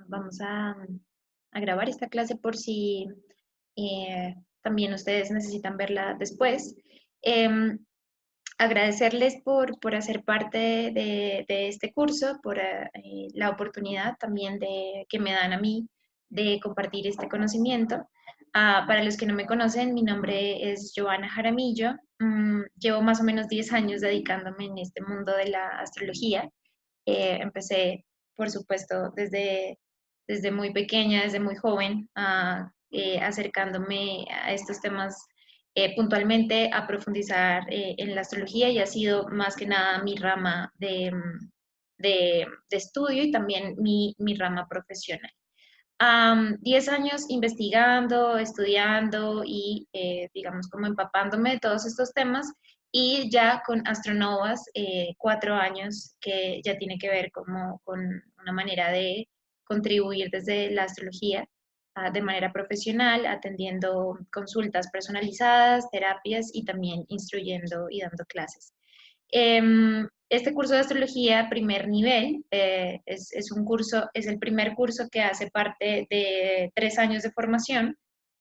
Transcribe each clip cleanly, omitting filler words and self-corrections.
Vamos a grabar esta clase por si también ustedes necesitan verla después. Em, Agradecerles por hacer parte de este curso, por la oportunidad también que me dan a mí de compartir este conocimiento. Para los que no me conocen, mi nombre es Joana Jaramillo. Llevo más o menos 10 años dedicándome en este mundo de la astrología. Empecé, por supuesto, desde muy pequeña, desde muy joven, acercándome a estos temas puntualmente a profundizar en la astrología y ha sido más que nada mi rama de estudio y también mi rama profesional. 10 años investigando, estudiando y, digamos, como empapándome de todos estos temas y ya con Astronovas, 4 años que ya tiene que ver como con una manera de contribuir desde la astrología de manera profesional, atendiendo consultas personalizadas, terapias y también instruyendo y dando clases. Este curso de astrología primer nivel es un curso, es el primer curso que hace parte de 3 años de formación,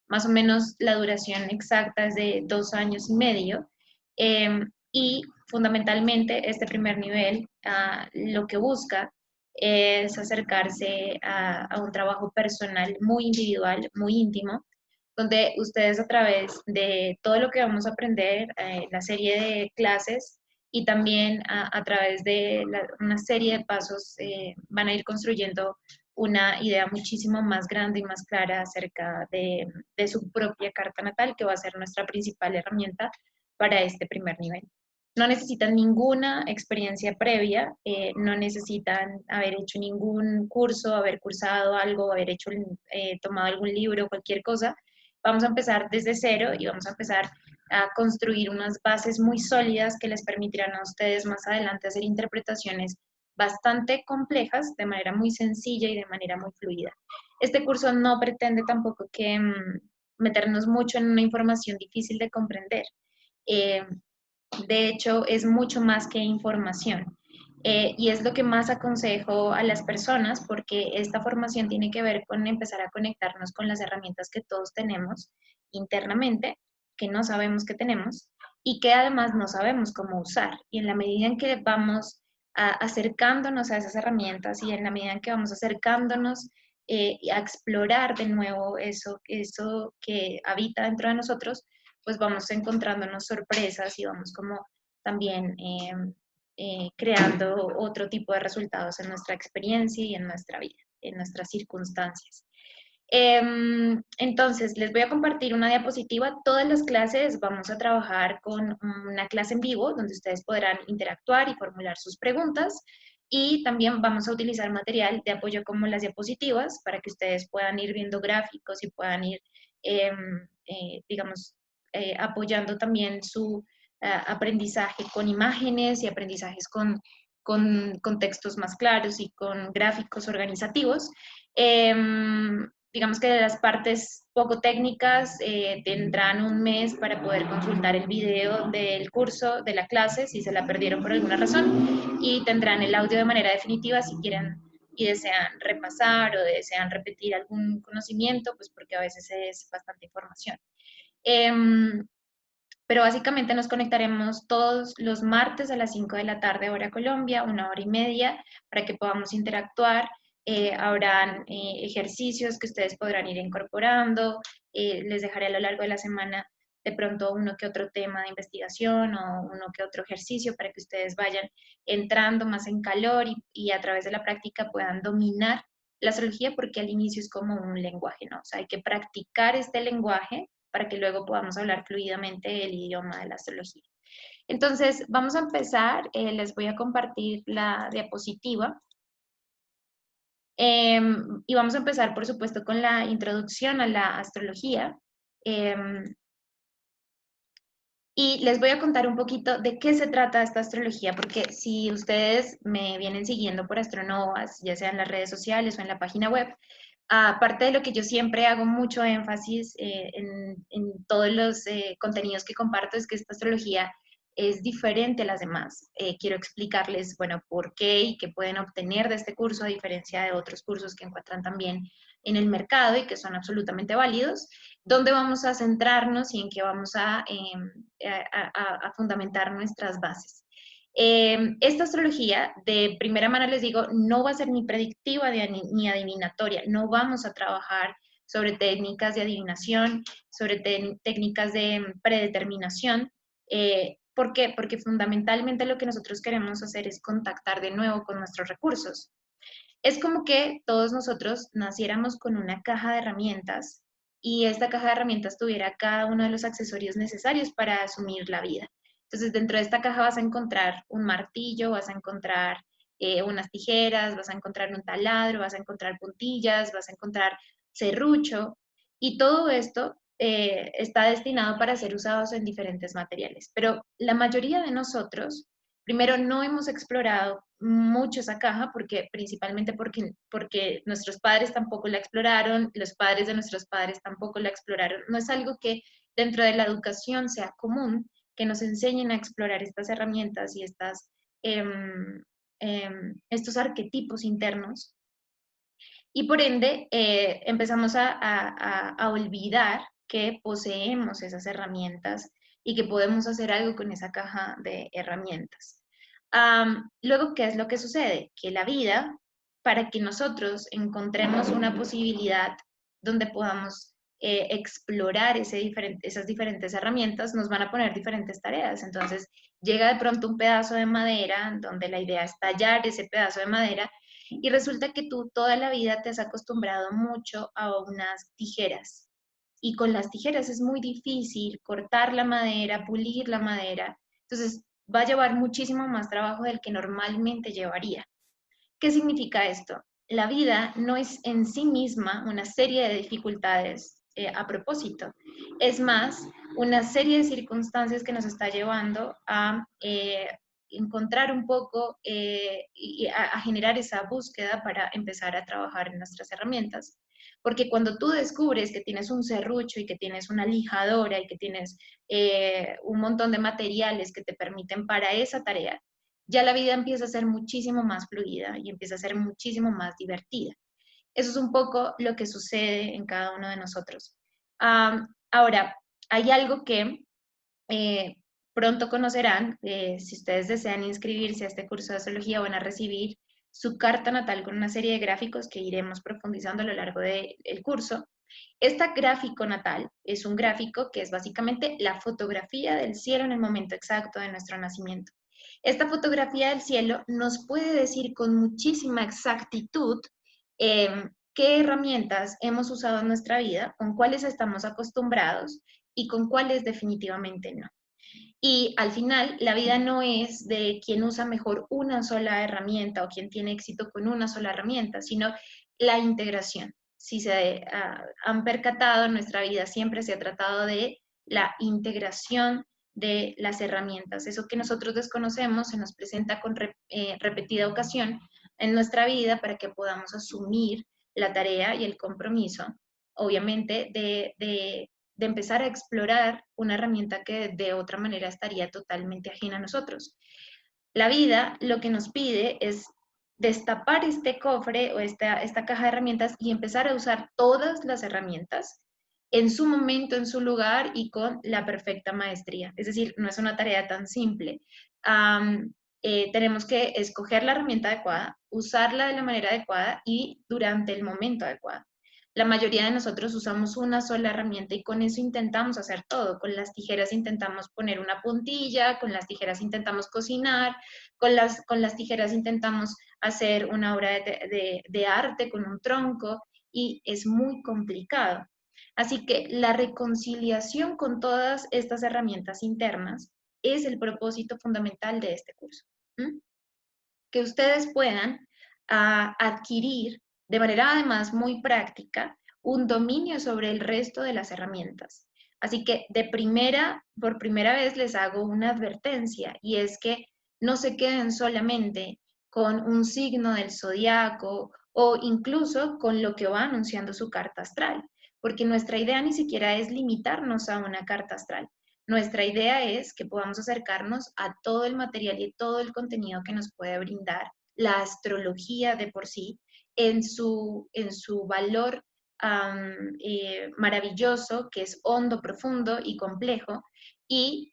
más o menos la duración exacta es de 2 años y medio, y fundamentalmente este primer nivel lo que busca es acercarse a un trabajo personal muy individual, muy íntimo, donde ustedes a través de todo lo que vamos a aprender, la serie de clases, y también a través de una serie de pasos van a ir construyendo una idea muchísimo más grande y más clara acerca de su propia carta natal, que va a ser nuestra principal herramienta para este primer nivel. No necesitan ninguna experiencia previa, no necesitan haber hecho ningún curso, haber cursado algo, haber hecho, tomado algún libro, cualquier cosa. Vamos a empezar desde cero y vamos a empezar a construir unas bases muy sólidas que les permitirán a ustedes más adelante hacer interpretaciones bastante complejas de manera muy sencilla y de manera muy fluida. Este curso no pretende tampoco que meternos mucho en una información difícil de comprender. Eh, de hecho, es mucho más que información. Y es lo que más aconsejo a las personas porque esta formación tiene que ver con empezar a conectarnos con las herramientas que todos tenemos internamente, que no sabemos que tenemos y que además no sabemos cómo usar. Y en la medida en que vamos acercándonos a esas herramientas y en la medida en que vamos acercándonos a explorar de nuevo eso que habita dentro de nosotros, pues vamos encontrándonos sorpresas y vamos como también creando otro tipo de resultados en nuestra experiencia y en nuestra vida, en nuestras circunstancias. Entonces, les voy a compartir una diapositiva. Todas las clases vamos a trabajar con una clase en vivo donde ustedes podrán interactuar y formular sus preguntas. Y también vamos a utilizar material de apoyo como las diapositivas para que ustedes puedan ir viendo gráficos y puedan ir, digamos, apoyando también su aprendizaje con imágenes y aprendizajes con textos más claros y con gráficos organizativos. Digamos que de las partes poco técnicas tendrán un mes para poder consultar el video del curso, de la clase, si se la perdieron por alguna razón, y tendrán el audio de manera definitiva si quieren y desean repasar o desean repetir algún conocimiento, pues porque a veces es bastante información. Pero básicamente nos conectaremos todos los martes a las 5 de la tarde, hora Colombia, 1 hora y media, para que podamos interactuar. Habrán ejercicios que ustedes podrán ir incorporando. Les dejaré a lo largo de la semana de pronto uno que otro tema de investigación o uno que otro ejercicio para que ustedes vayan entrando más en calor y a través de la práctica puedan dominar la astrología, porque al inicio es como un lenguaje, ¿no? O sea, hay que practicar este lenguaje para que luego podamos hablar fluidamente el idioma de la astrología. Entonces, vamos a empezar. Les voy a compartir la diapositiva. Y vamos a empezar, por supuesto, con la introducción a la astrología. Y les voy a contar un poquito de qué se trata esta astrología, porque si ustedes me vienen siguiendo por Astronovas, ya sea en las redes sociales o en la página web, aparte de lo que yo siempre hago mucho énfasis en todos los contenidos que comparto, es que esta astrología es diferente a las demás. Quiero explicarles, bueno, por qué y qué pueden obtener de este curso a diferencia de otros cursos que encuentran también en el mercado y que son absolutamente válidos, dónde vamos a centrarnos y en qué vamos a fundamentar nuestras bases. Esta astrología, de primera mano les digo, no va a ser ni predictiva ni adivinatoria, no vamos a trabajar sobre técnicas de adivinación, sobre técnicas de predeterminación. ¿Por qué? Porque fundamentalmente lo que nosotros queremos hacer es contactar de nuevo con nuestros recursos. Es como que todos nosotros naciéramos con una caja de herramientas y esta caja de herramientas tuviera cada uno de los accesorios necesarios para asumir la vida. Entonces, dentro de esta caja vas a encontrar un martillo, vas a encontrar unas tijeras, vas a encontrar un taladro, vas a encontrar puntillas, vas a encontrar serrucho, y todo esto está destinado para ser usados en diferentes materiales. Pero la mayoría de nosotros, primero, no hemos explorado mucho esa caja, principalmente porque nuestros padres tampoco la exploraron, los padres de nuestros padres tampoco la exploraron. No es algo que dentro de la educación sea común, que nos enseñen a explorar estas herramientas y estos arquetipos internos. Y por ende, empezamos a olvidar que poseemos esas herramientas y que podemos hacer algo con esa caja de herramientas. Luego, ¿qué es lo que sucede? Que la vida, para que nosotros encontremos una posibilidad donde podamos explorar esas diferentes herramientas, nos van a poner diferentes tareas. Entonces, llega de pronto un pedazo de madera donde la idea es tallar ese pedazo de madera y resulta que tú toda la vida te has acostumbrado mucho a unas tijeras. Y con las tijeras es muy difícil cortar la madera, pulir la madera. Entonces va a llevar muchísimo más trabajo del que normalmente llevaría. ¿Qué significa esto? La vida no es en sí misma una serie de dificultades a propósito. Es más, una serie de circunstancias que nos está llevando a encontrar un poco y a generar esa búsqueda para empezar a trabajar en nuestras herramientas. Porque cuando tú descubres que tienes un serrucho y que tienes una lijadora y que tienes un montón de materiales que te permiten para esa tarea, ya la vida empieza a ser muchísimo más fluida y empieza a ser muchísimo más divertida. Eso es un poco lo que sucede en cada uno de nosotros. Ahora, hay algo que eh, pronto conocerán, si ustedes desean inscribirse a este curso de astrología, van a recibir su carta natal con una serie de gráficos que iremos profundizando a lo largo del curso. Este gráfico natal es un gráfico que es básicamente la fotografía del cielo en el momento exacto de nuestro nacimiento. Esta fotografía del cielo nos puede decir con muchísima exactitud qué herramientas hemos usado en nuestra vida, con cuáles estamos acostumbrados y con cuáles definitivamente no. Y al final, la vida no es de quien usa mejor una sola herramienta o quien tiene éxito con una sola herramienta, sino la integración. Si se han percatado, en nuestra vida siempre se ha tratado de la integración de las herramientas. Eso que nosotros desconocemos se nos presenta con repetida ocasión en nuestra vida para que podamos asumir la tarea y el compromiso, obviamente, de empezar a explorar una herramienta que de otra manera estaría totalmente ajena a nosotros. La vida lo que nos pide es destapar este cofre o esta caja de herramientas y empezar a usar todas las herramientas en su momento, en su lugar y con la perfecta maestría. Es decir, no es una tarea tan simple. Tenemos que escoger la herramienta adecuada, usarla de la manera adecuada y durante el momento adecuado. La mayoría de nosotros usamos una sola herramienta y con eso intentamos hacer todo. Con las tijeras intentamos poner una puntilla, con las tijeras intentamos cocinar, con las tijeras intentamos hacer una obra de arte con un tronco y es muy complicado. Así que la reconciliación con todas estas herramientas internas es el propósito fundamental de este curso. ¿Mm? Que ustedes puedan adquirir de manera además muy práctica un dominio sobre el resto de las herramientas. Así que por primera vez les hago una advertencia y es que no se queden solamente con un signo del zodiaco o incluso con lo que va anunciando su carta astral, porque nuestra idea ni siquiera es limitarnos a una carta astral. Nuestra idea es que podamos acercarnos a todo el material y todo el contenido que nos puede brindar la astrología de por sí en su valor maravilloso, que es hondo, profundo y complejo, y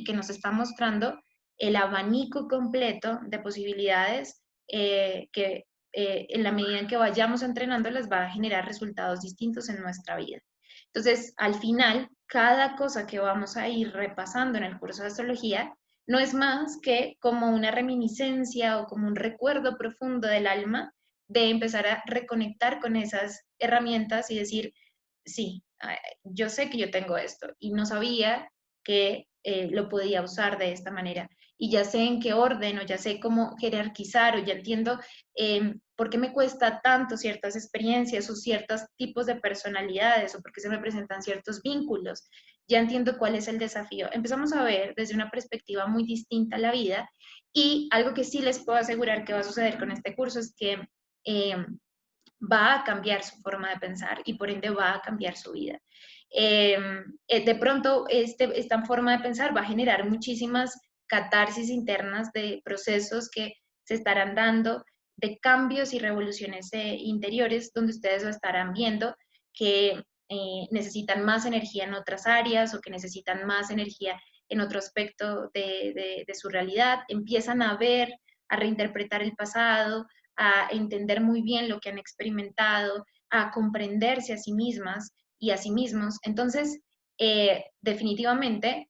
que nos está mostrando el abanico completo de posibilidades que en la medida en que vayamos entrenando les va a generar resultados distintos en nuestra vida. Entonces, al final, cada cosa que vamos a ir repasando en el curso de astrología no es más que como una reminiscencia o como un recuerdo profundo del alma de empezar a reconectar con esas herramientas y decir, sí, yo sé que yo tengo esto y no sabía que lo podía usar de esta manera. Y ya sé en qué orden o ya sé cómo jerarquizar o ya entiendo por qué me cuesta tanto ciertas experiencias o ciertos tipos de personalidades o por qué se me presentan ciertos vínculos. Ya entiendo cuál es el desafío. Empezamos a ver desde una perspectiva muy distinta la vida y algo que sí les puedo asegurar que va a suceder con este curso es que eh, va a cambiar su forma de pensar y por ende va a cambiar su vida. De pronto, esta forma de pensar va a generar muchísimas catarsis internas de procesos que se estarán dando, de cambios y revoluciones interiores, donde ustedes lo estarán viendo que necesitan más energía en otras áreas o que necesitan más energía en otro aspecto de su realidad, empiezan a ver, a reinterpretar el pasado, a entender muy bien lo que han experimentado, a comprenderse a sí mismas y a sí mismos. Entonces, definitivamente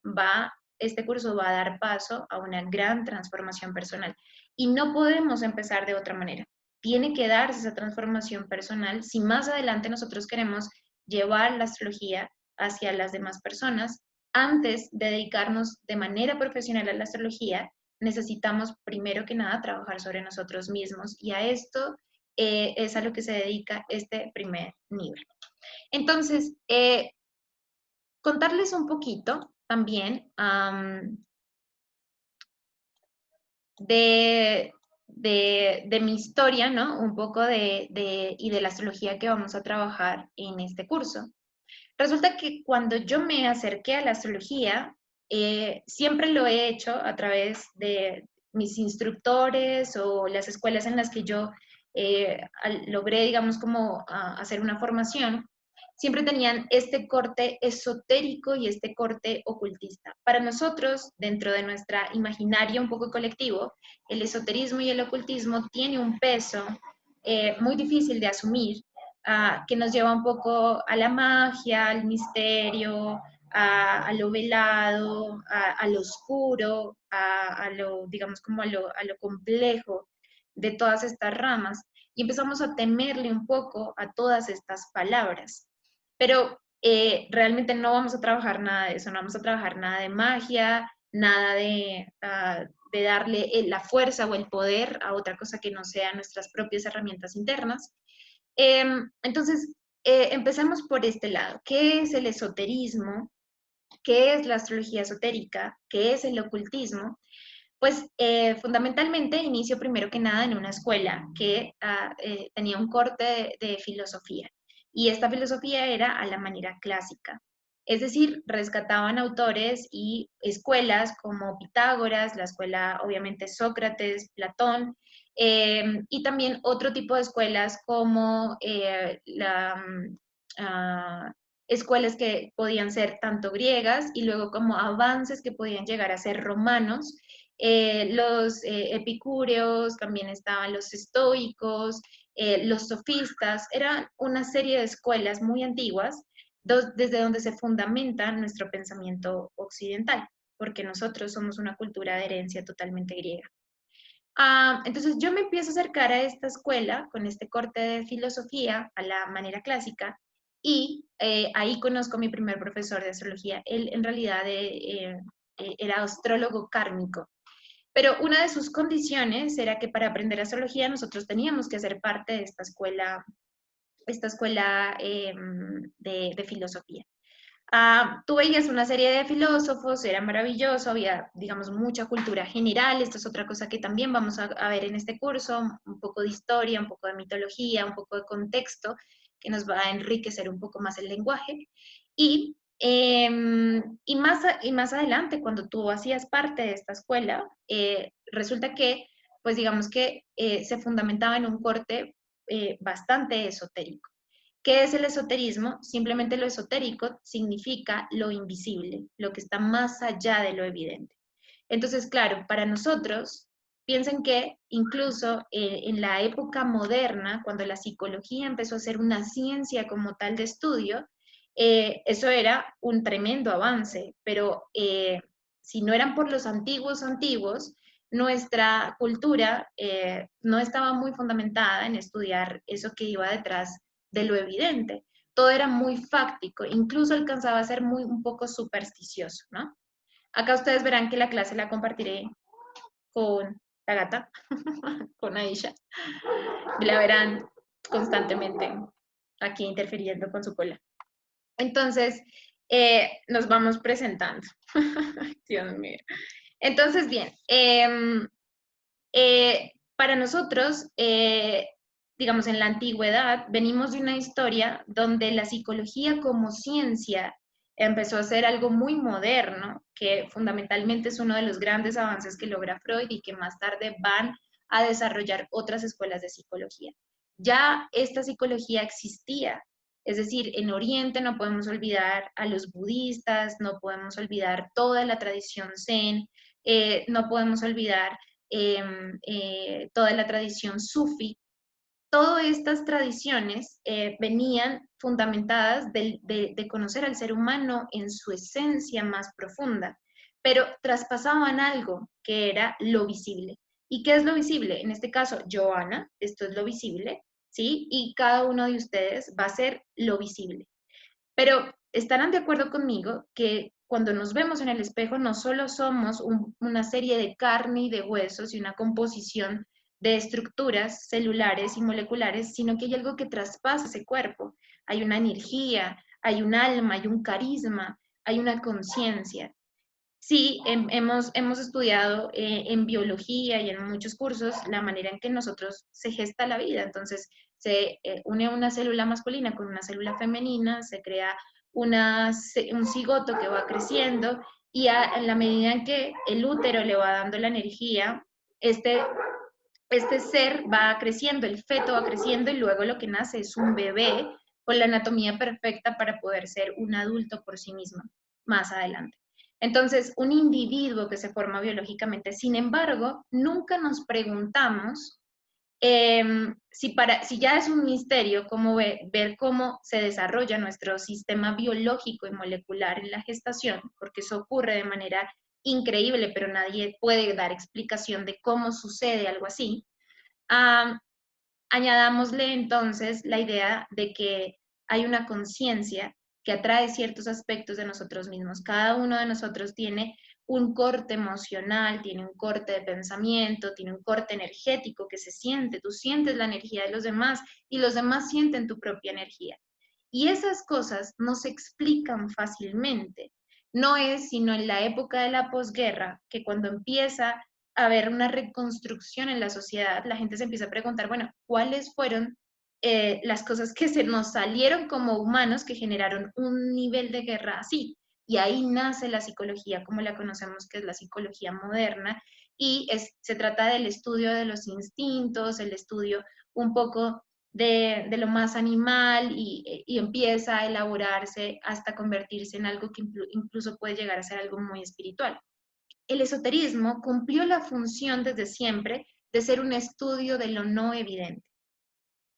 este curso va a dar paso a una gran transformación personal y no podemos empezar de otra manera. Tiene que darse esa transformación personal si más adelante nosotros queremos llevar la astrología hacia las demás personas. Antes de dedicarnos de manera profesional a la astrología, necesitamos primero que nada trabajar sobre nosotros mismos y a esto es a lo que se dedica este primer nivel. Entonces, contarles un poquito también de mi historia, ¿no? Un poco y de la astrología que vamos a trabajar en este curso. Resulta que cuando yo me acerqué a la astrología, siempre lo he hecho a través de mis instructores o las escuelas en las que yo logré, digamos, como hacer una formación, siempre tenían este corte esotérico y este corte ocultista. Para nosotros, dentro de nuestra imaginaria un poco colectivo, el esoterismo y el ocultismo tiene un peso muy difícil de asumir, que nos lleva un poco a la magia, al misterio, a lo velado, a lo oscuro, a lo, digamos, como a lo complejo de todas estas ramas. Y empezamos a temerle un poco a todas estas palabras. Pero realmente no vamos a trabajar nada de eso, no vamos a trabajar nada de magia, nada de darle la fuerza o el poder a otra cosa que no sean nuestras propias herramientas internas. Entonces, empecemos por este lado. ¿Qué es el esoterismo? ¿Qué es la astrología esotérica? ¿Qué es el ocultismo? Pues fundamentalmente inicio primero que nada en una escuela que tenía un corte de filosofía y esta filosofía era a la manera clásica. Es decir, rescataban autores y escuelas como Pitágoras, la escuela obviamente Sócrates, Platón, y también otro tipo de escuelas como escuelas que podían ser tanto griegas y luego como avances que podían llegar a ser romanos, los epicúreos, también estaban los estoicos, los sofistas, eran una serie de escuelas muy antiguas desde donde se fundamenta nuestro pensamiento occidental, porque nosotros somos una cultura de herencia totalmente griega. Entonces yo me empiezo a acercar a esta escuela con este corte de filosofía a la manera clásica y ahí conozco a mi primer profesor de astrología. Él en realidad era astrólogo kármico, pero una de sus condiciones era que para aprender astrología nosotros teníamos que ser parte de esta escuela de filosofía. Tú veías una serie de filósofos, era maravilloso, había, digamos, mucha cultura general, esto es otra cosa que también vamos a ver en este curso, un poco de historia, un poco de mitología, un poco de contexto, que nos va a enriquecer un poco más el lenguaje. Y Y más adelante, cuando tú hacías parte de esta escuela, resulta que, pues digamos que se fundamentaba en un corte bastante esotérico. ¿Qué es el esoterismo? Simplemente lo esotérico significa lo invisible, lo que está más allá de lo evidente. Entonces, claro, para nosotros, piensen que incluso en la época moderna, cuando la psicología empezó a ser una ciencia como tal de estudio, eso era un tremendo avance, pero si no eran por los antiguos, nuestra cultura no estaba muy fundamentada en estudiar eso que iba detrás de lo evidente. Todo era muy fáctico, incluso alcanzaba a ser un poco supersticioso, ¿no? Acá ustedes verán que la clase la compartiré con la gata, con Aisha. La verán constantemente aquí interfiriendo con su cola. Entonces, nos vamos presentando. Dios mío. Entonces, bien, para nosotros, digamos, en la antigüedad, venimos de una historia donde la psicología como ciencia empezó a ser algo muy moderno, que fundamentalmente es uno de los grandes avances que logra Freud y que más tarde van a desarrollar otras escuelas de psicología. Ya esta psicología existía, es decir, en Oriente no podemos olvidar a los budistas, no podemos olvidar toda la tradición zen, no podemos olvidar toda la tradición sufi. Todas estas tradiciones venían fundamentadas de conocer al ser humano en su esencia más profunda, pero traspasaban algo que era lo visible. ¿Y qué es lo visible? En este caso, Joana, esto es lo visible, ¿sí? Y cada uno de ustedes va a ser lo visible. Pero estarán de acuerdo conmigo que cuando nos vemos en el espejo no solo somos una serie de carne y de huesos y una composición de estructuras celulares y moleculares, sino que hay algo que traspasa ese cuerpo. Hay una energía, hay un alma, hay un carisma, hay una conciencia. Sí, hemos estudiado en biología y en muchos cursos la manera en que nosotros se gesta la vida. Entonces, se une una célula masculina con una célula femenina, se crea un cigoto que va creciendo y en la medida en que el útero le va dando la energía, este, este ser va creciendo, el feto va creciendo y luego lo que nace es un bebé con la anatomía perfecta para poder ser un adulto por sí mismo más adelante. Entonces, un individuo que se forma biológicamente, sin embargo, nunca nos preguntamos si ya es un misterio cómo ver cómo se desarrolla nuestro sistema biológico y molecular en la gestación, porque eso ocurre de manera increíble, pero nadie puede dar explicación de cómo sucede algo así. Ah, añadámosle entonces la idea de que hay una conciencia que atrae ciertos aspectos de nosotros mismos. Cada uno de nosotros tiene un corte emocional, tiene un corte de pensamiento, tiene un corte energético que se siente. Tú sientes la energía de los demás y los demás sienten tu propia energía. Y esas cosas no se explican fácilmente. No es sino en la época de la posguerra que cuando empieza a haber una reconstrucción en la sociedad, la gente se empieza a preguntar, bueno, ¿cuáles fueron las cosas que se nos salieron como humanos que generaron un nivel de guerra así? Y ahí nace la psicología como la conocemos, que es la psicología moderna, y se trata del estudio de los instintos, el estudio un poco de lo más animal y empieza a elaborarse hasta convertirse en algo que incluso puede llegar a ser algo muy espiritual. El esoterismo cumplió la función desde siempre de ser un estudio de lo no evidente.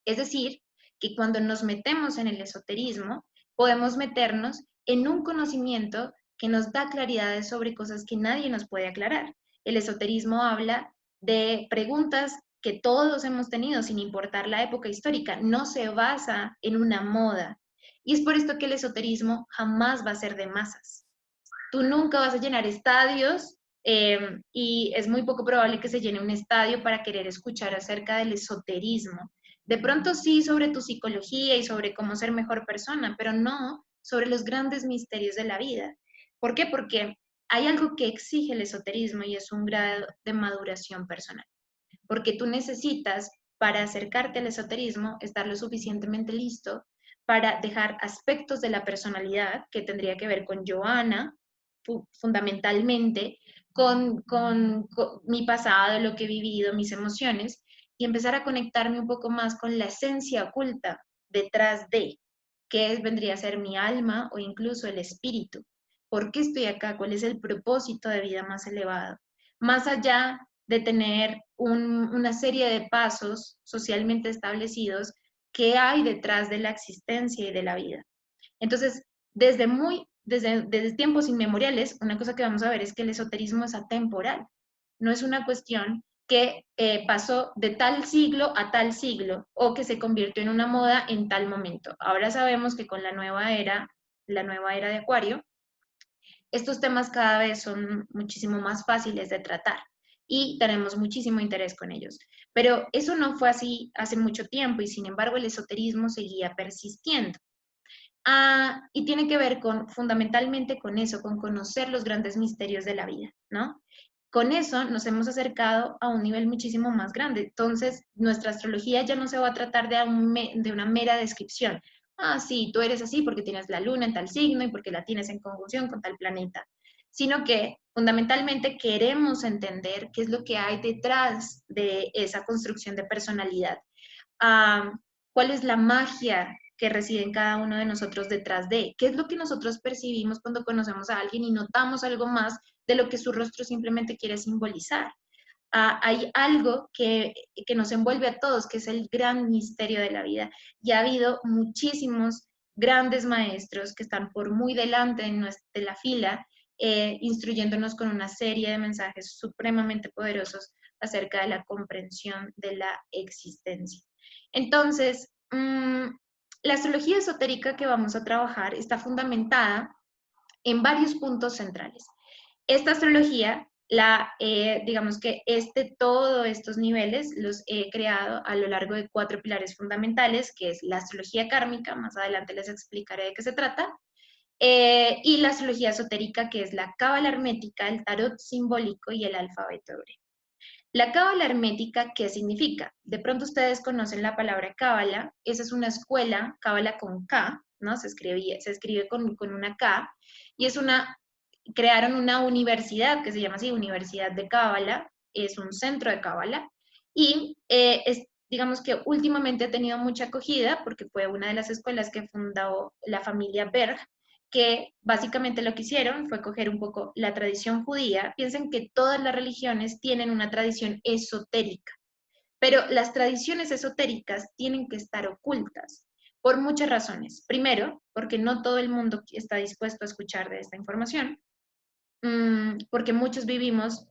Es decir, que cuando nos metemos en el esoterismo, podemos meternos en un conocimiento que nos da claridades sobre cosas que nadie nos puede aclarar. El esoterismo habla de preguntas que todos hemos tenido sin importar la época histórica, no se basa en una moda. Y es por esto que el esoterismo jamás va a ser de masas. Tú nunca vas a llenar estadios y es muy poco probable que se llene un estadio para querer escuchar acerca del esoterismo. De pronto sí sobre tu psicología y sobre cómo ser mejor persona, pero no sobre los grandes misterios de la vida. ¿Por qué? Porque hay algo que exige el esoterismo y es un grado de maduración personal. Porque tú necesitas, para acercarte al esoterismo, estar lo suficientemente listo para dejar aspectos de la personalidad que tendría que ver con Joana, fundamentalmente, con mi pasado, lo que he vivido, mis emociones, y empezar a conectarme un poco más con la esencia oculta detrás de, que vendría a ser mi alma o incluso el espíritu. ¿Por qué estoy acá? ¿Cuál es el propósito de vida más elevado? Más allá de tener una serie de pasos socialmente establecidos, ¿qué hay detrás de la existencia y de la vida? Entonces, desde tiempos inmemoriales, una cosa que vamos a ver es que el esoterismo es atemporal. No es una cuestión que pasó de tal siglo a tal siglo o que se convirtió en una moda en tal momento. Ahora sabemos que con la nueva era de Acuario, estos temas cada vez son muchísimo más fáciles de tratar y tenemos muchísimo interés con ellos. Pero eso no fue así hace mucho tiempo y sin embargo el esoterismo seguía persistiendo. Y tiene que ver fundamentalmente con eso, con conocer los grandes misterios de la vida, ¿no? Con eso nos hemos acercado a un nivel muchísimo más grande. Entonces, nuestra astrología ya no se va a tratar de una mera descripción. Sí, tú eres así porque tienes la luna en tal signo y porque la tienes en conjunción con tal planeta, sino que fundamentalmente queremos entender qué es lo que hay detrás de esa construcción de personalidad. Ah, ¿Cuál es la magia que reside en cada uno de nosotros detrás de? ¿Qué es lo que nosotros percibimos cuando conocemos a alguien y notamos algo más de lo que su rostro simplemente quiere simbolizar? Hay algo que nos envuelve a todos, que es el gran misterio de la vida. Y ha habido muchísimos grandes maestros que están por muy delante de la fila, instruyéndonos con una serie de mensajes supremamente poderosos acerca de la comprensión de la existencia. Entonces, la astrología esotérica que vamos a trabajar está fundamentada en varios puntos centrales. Esta astrología, digamos que todos estos niveles los he creado a lo largo de 4 pilares fundamentales, que es la astrología kármica, más adelante les explicaré de qué se trata, y la astrología esotérica, que es la cábala hermética, el tarot simbólico y el alfabeto hebreo. La cábala hermética, ¿qué significa? De pronto ustedes conocen la palabra cábala, esa es una escuela, cábala con K, ¿no? Se escribe con una K, y crearon una universidad que se llama así, Universidad de Cábala, es un centro de cábala, y digamos que últimamente ha tenido mucha acogida porque fue una de las escuelas que fundó la familia Berg, que básicamente lo que hicieron fue coger un poco la tradición judía. Piensen que todas las religiones tienen una tradición esotérica, pero las tradiciones esotéricas tienen que estar ocultas por muchas razones. Primero, porque no todo el mundo está dispuesto a escuchar de esta información, porque muchos vivimos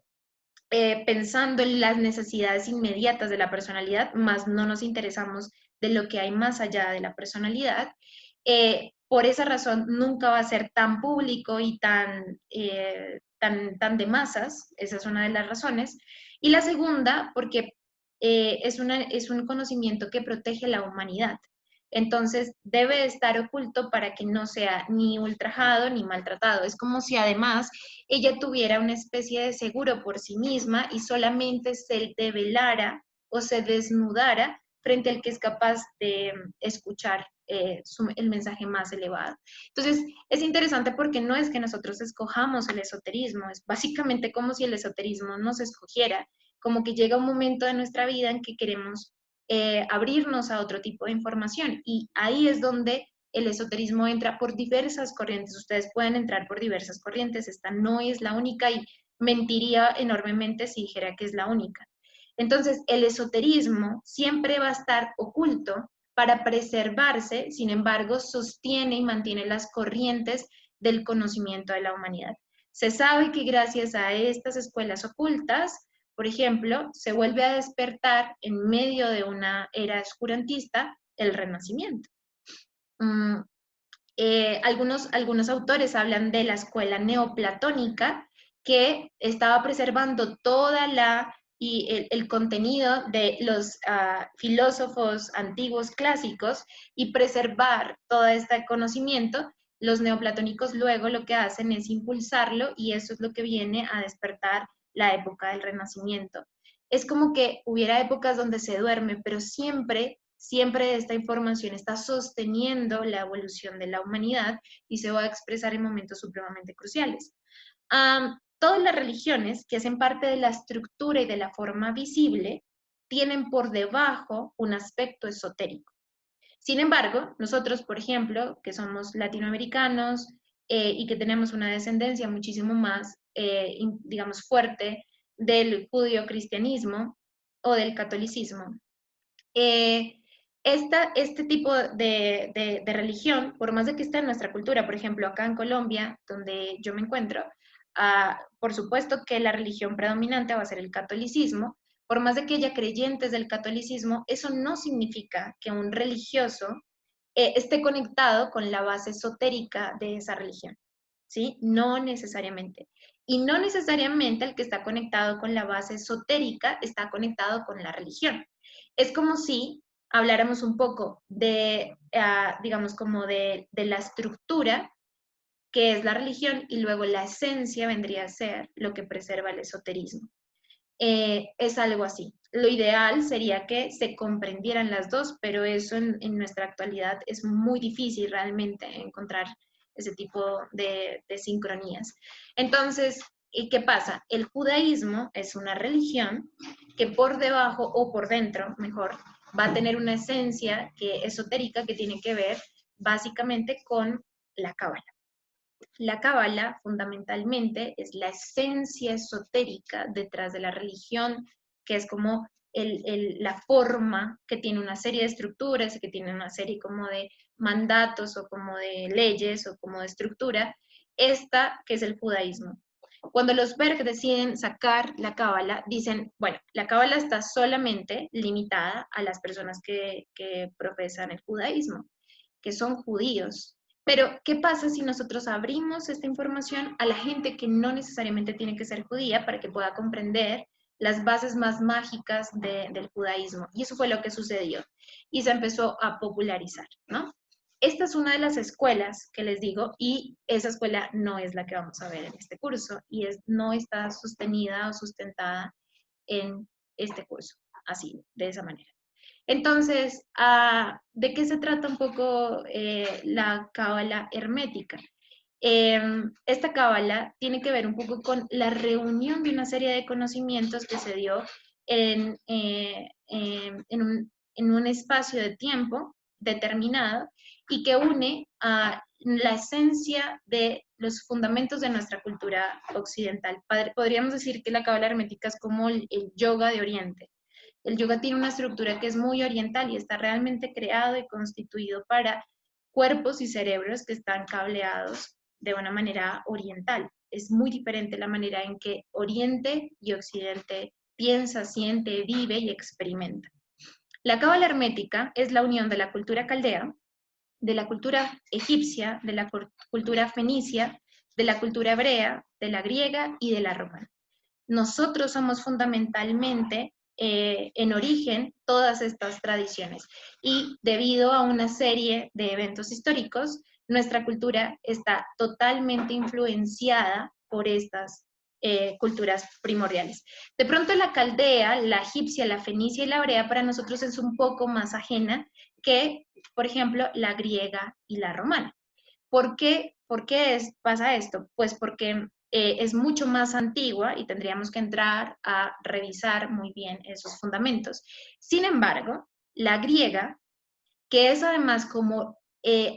pensando en las necesidades inmediatas de la personalidad, más no nos interesamos de lo que hay más allá de la personalidad. Por esa razón, nunca va a ser tan público y tan de masas, esa es una de las razones. Y la segunda, porque es un conocimiento que protege la humanidad. Entonces, debe estar oculto para que no sea ni ultrajado ni maltratado. Es como si además ella tuviera una especie de seguro por sí misma y solamente se develara o se desnudara frente al que es capaz de escuchar el mensaje más elevado. Entonces, es interesante porque no es que nosotros escojamos el esoterismo, es básicamente como si el esoterismo nos escogiera, como que llega un momento de nuestra vida en que queremos abrirnos a otro tipo de información y ahí es donde el esoterismo entra por diversas corrientes. Ustedes pueden entrar por diversas corrientes, esta no es la única y mentiría enormemente si dijera que es la única. Entonces, el esoterismo siempre va a estar oculto para preservarse, sin embargo, sostiene y mantiene las corrientes del conocimiento de la humanidad. Se sabe que gracias a estas escuelas ocultas, por ejemplo, se vuelve a despertar en medio de una era oscurantista el Renacimiento. Algunos autores hablan de la escuela neoplatónica que estaba preservando el contenido de los filósofos antiguos clásicos y preservar todo este conocimiento. Los neoplatónicos luego lo que hacen es impulsarlo y eso es lo que viene a despertar la época del Renacimiento. Es como que hubiera épocas donde se duerme, pero siempre siempre esta información está sosteniendo la evolución de la humanidad y se va a expresar en momentos supremamente cruciales. Todas las religiones que hacen parte de la estructura y de la forma visible tienen por debajo un aspecto esotérico. Sin embargo, nosotros, por ejemplo, que somos latinoamericanos y que tenemos una descendencia muchísimo más, digamos, fuerte del judío-cristianismo o del catolicismo, eh, este tipo de religión, por más de que esté en nuestra cultura, por ejemplo, acá en Colombia, donde yo me encuentro, por supuesto que la religión predominante va a ser el catolicismo. Por más de que haya creyentes del catolicismo, eso no significa que un religioso esté conectado con la base esotérica de esa religión, ¿sí? No necesariamente. Y no necesariamente el que está conectado con la base esotérica está conectado con la religión. Es como si habláramos un poco de, digamos, como de la estructura que es la religión y luego la esencia vendría a ser lo que preserva el esoterismo. Es algo así. Lo ideal sería que se comprendieran las dos, pero eso en nuestra actualidad es muy difícil realmente encontrar ese tipo de sincronías. Entonces, ¿qué pasa? El judaísmo es una religión que por debajo o por dentro, mejor, va a tener una esencia esotérica que tiene que ver básicamente con la cábala. La cábala fundamentalmente es la esencia esotérica detrás de la religión, que es como la forma que tiene una serie de estructuras y que tiene una serie como de mandatos o como de leyes o como de estructura, esta que es el judaísmo. Cuando los Berg deciden sacar la cábala, dicen, bueno, la cábala está solamente limitada a las personas que profesan el judaísmo, que son judíos. Pero, ¿qué pasa si nosotros abrimos esta información a la gente que no necesariamente tiene que ser judía para que pueda comprender las bases más mágicas del judaísmo? Y eso fue lo que sucedió. Y se empezó a popularizar, ¿no? Esta es una de las escuelas que les digo, y esa escuela no es la que vamos a ver en este curso, y no está sostenida o sustentada en este curso, así, de esa manera. Entonces, ¿de qué se trata un poco la cábala hermética? Esta cábala tiene que ver un poco con la reunión de una serie de conocimientos que se dio en un espacio de tiempo determinado y que une a la esencia de los fundamentos de nuestra cultura occidental. Podríamos decir que la cábala hermética es como el yoga de Oriente. El yoga tiene una estructura que es muy oriental y está realmente creado y constituido para cuerpos y cerebros que están cableados de una manera oriental. Es muy diferente la manera en que Oriente y Occidente piensa, siente, vive y experimenta. La cábala hermética es la unión de la cultura caldea, de la cultura egipcia, de la cultura fenicia, de la cultura hebrea, de la griega y de la romana. Nosotros somos fundamentalmente en origen todas estas tradiciones y debido a una serie de eventos históricos, nuestra cultura está totalmente influenciada por estas culturas primordiales. De pronto la caldea, la egipcia, la fenicia y la hebrea para nosotros es un poco más ajena que, por ejemplo, la griega y la romana. ¿Por qué pasa esto? Pues porque es mucho más antigua y tendríamos que entrar a revisar muy bien esos fundamentos. Sin embargo, la griega, que es además como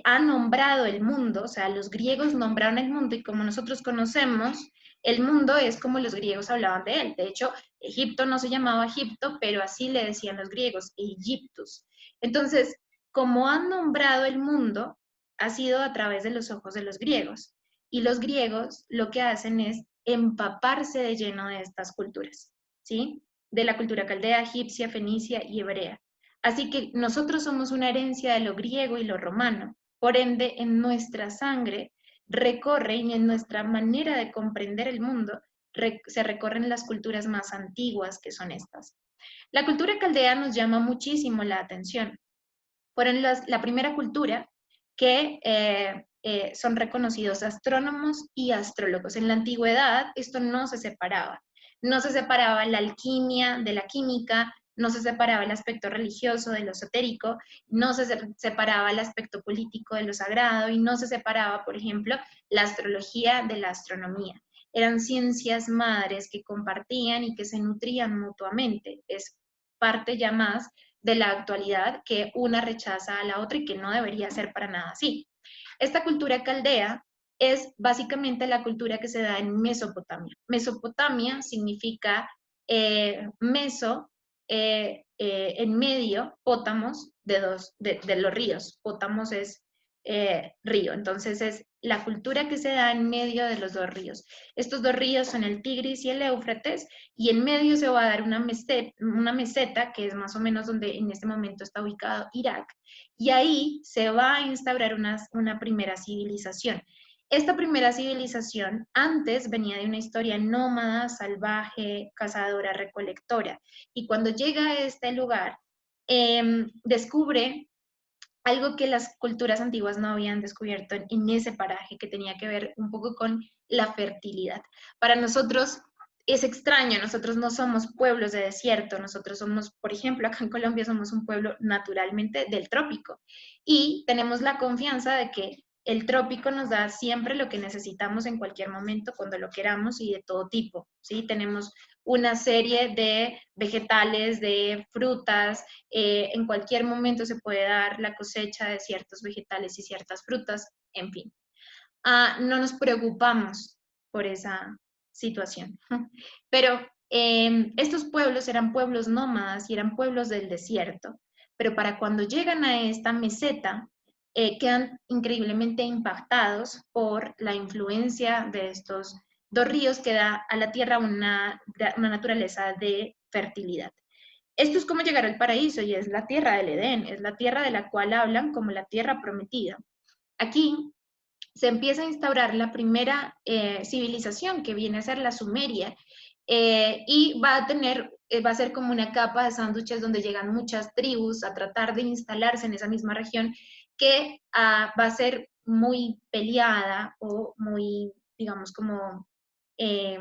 ha nombrado el mundo, o sea, los griegos nombraron el mundo y como nosotros conocemos, el mundo es como los griegos hablaban de él. De hecho, Egipto no se llamaba Egipto, pero así le decían los griegos, Egyptus. Entonces, como han nombrado el mundo, ha sido a través de los ojos de los griegos. Y los griegos lo que hacen es empaparse de lleno de estas culturas, ¿sí? De la cultura caldea, egipcia, fenicia y hebrea. Así que nosotros somos una herencia de lo griego y lo romano. Por ende, en nuestra sangre recorre y en nuestra manera de comprender el mundo se recorren las culturas más antiguas que son estas. La cultura caldea nos llama muchísimo la atención. Fueron la primera cultura que son reconocidos astrónomos y astrólogos. En la antigüedad esto no se separaba. No se separaba la alquimia de la química, no se separaba el aspecto religioso de lo esotérico, no se separaba el aspecto político de lo sagrado y no se separaba, por ejemplo, la astrología de la astronomía. Eran ciencias madres que compartían y que se nutrían mutuamente. Es parte ya más de la actualidad que una rechaza a la otra y que no debería ser para nada así. Esta cultura caldea es básicamente la cultura que se da en Mesopotamia. Mesopotamia significa meso, en medio, pótamos de los ríos. Pótamos es río, entonces es la cultura que se da en medio de los dos ríos. Estos dos ríos son el Tigris y el Éufrates, y en medio se va a dar una meseta, que es más o menos donde en este momento está ubicado Irak, y ahí se va a instaurar una primera civilización. Esta primera civilización antes venía de una historia nómada, salvaje, cazadora, recolectora, y cuando llega a este lugar, descubre algo que las culturas antiguas no habían descubierto en ese paraje, que tenía que ver un poco con la fertilidad. Para nosotros es extraño, nosotros no somos pueblos de desierto, nosotros somos, por ejemplo, acá en Colombia somos un pueblo naturalmente del trópico y tenemos la confianza de que el trópico nos da siempre lo que necesitamos en cualquier momento, cuando lo queramos y de todo tipo, ¿sí? Tenemos una serie de vegetales, de frutas, en cualquier momento se puede dar la cosecha de ciertos vegetales y ciertas frutas, en fin. No nos preocupamos por esa situación. Pero estos pueblos eran pueblos nómadas y eran pueblos del desierto, pero para cuando llegan a esta meseta, quedan increíblemente impactados por la influencia de estos dos ríos que da a la tierra una naturaleza de fertilidad. Esto es como llegar al paraíso y es la tierra del Edén, es la tierra de la cual hablan como la tierra prometida. Aquí se empieza a instaurar la primera civilización, que viene a ser la Sumeria, y va a ser como una capa de sándwiches donde llegan muchas tribus a tratar de instalarse en esa misma región, que va a ser muy peleada o muy, digamos, como eh,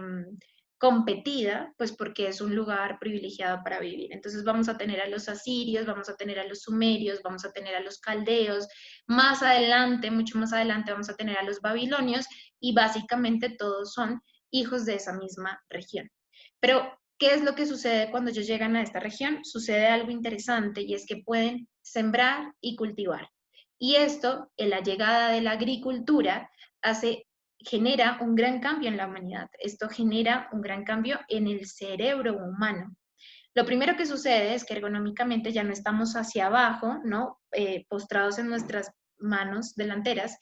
competida, pues porque es un lugar privilegiado para vivir. Entonces vamos a tener a los asirios, vamos a tener a los sumerios, vamos a tener a los caldeos, más adelante, mucho más adelante, vamos a tener a los babilonios, y básicamente todos son hijos de esa misma región. Pero, ¿qué es lo que sucede cuando ellos llegan a esta región? Sucede algo interesante, y es que pueden sembrar y cultivar. Y esto, en la llegada de la agricultura, genera un gran cambio en la humanidad. Esto genera un gran cambio en el cerebro humano. Lo primero que sucede es que ergonómicamente ya no estamos hacia abajo, ¿no? Postrados en nuestras manos delanteras,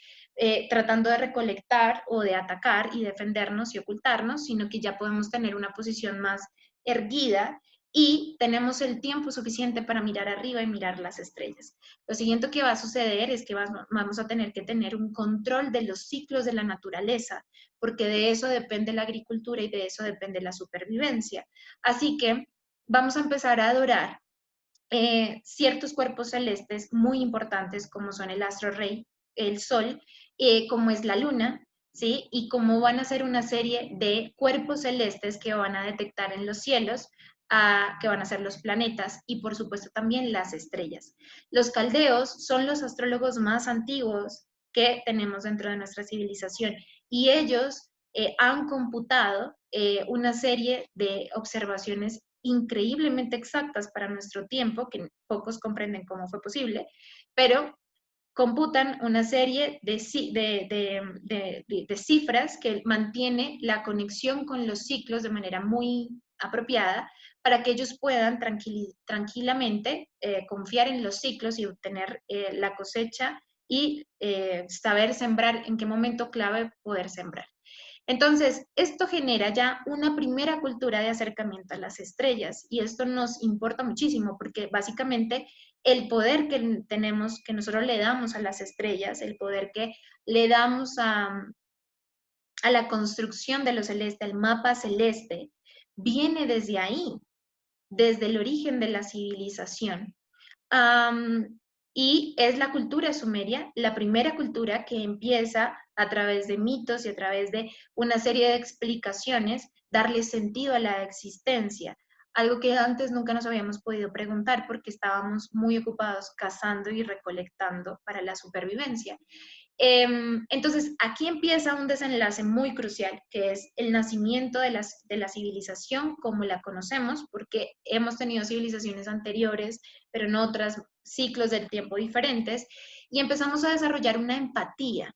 tratando de recolectar o de atacar y defendernos y ocultarnos, sino que ya podemos tener una posición más erguida y tenemos el tiempo suficiente para mirar arriba y mirar las estrellas. Lo siguiente que va a suceder es que vamos a tener que tener un control de los ciclos de la naturaleza, porque de eso depende la agricultura y de eso depende la supervivencia. Así que vamos a empezar a adorar ciertos cuerpos celestes muy importantes, como son el astro rey, el sol, como es la luna, ¿sí? Y como van a ser una serie de cuerpos celestes que van a detectar en los cielos, que van a ser los planetas y por supuesto también las estrellas. Los caldeos son los astrólogos más antiguos que tenemos dentro de nuestra civilización, y ellos han computado una serie de observaciones increíblemente exactas para nuestro tiempo, que pocos comprenden cómo fue posible, pero computan una serie de cifras que mantiene la conexión con los ciclos de manera muy apropiada, para que ellos puedan tranquilamente confiar en los ciclos y obtener la cosecha y saber sembrar, en qué momento clave poder sembrar. Entonces, esto genera ya una primera cultura de acercamiento a las estrellas, y esto nos importa muchísimo porque básicamente el poder que tenemos, que nosotros le damos a las estrellas, el poder que le damos a la construcción de lo celeste, al mapa celeste, viene desde ahí, desde el origen de la civilización. Y es la cultura sumeria, la primera cultura que empieza a través de mitos y a través de una serie de explicaciones, darle sentido a la existencia. algo que antes nunca nos habíamos podido preguntar porque estábamos muy ocupados cazando y recolectando para la supervivencia. Entonces, aquí empieza un desenlace muy crucial, que es el nacimiento de la civilización como la conocemos, porque hemos tenido civilizaciones anteriores, pero en otros ciclos del tiempo diferentes, y empezamos a desarrollar una empatía.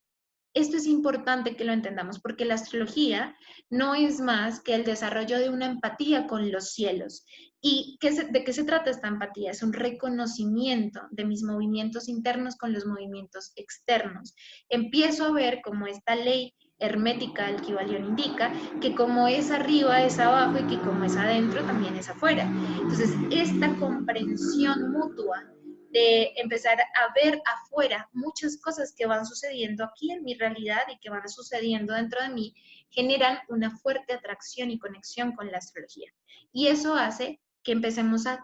Esto es importante que lo entendamos porque la astrología no es más que el desarrollo de una empatía con los cielos. ¿Y de qué se trata esta empatía? Es un reconocimiento de mis movimientos internos con los movimientos externos. Empiezo a ver como esta ley hermética del Kybalión indica que como es arriba es abajo y que como es adentro también es afuera. Entonces, esta comprensión mutua de empezar a ver afuera muchas cosas que van sucediendo aquí en mi realidad y que van sucediendo dentro de mí, generan una fuerte atracción y conexión con la astrología. Y eso hace que empecemos a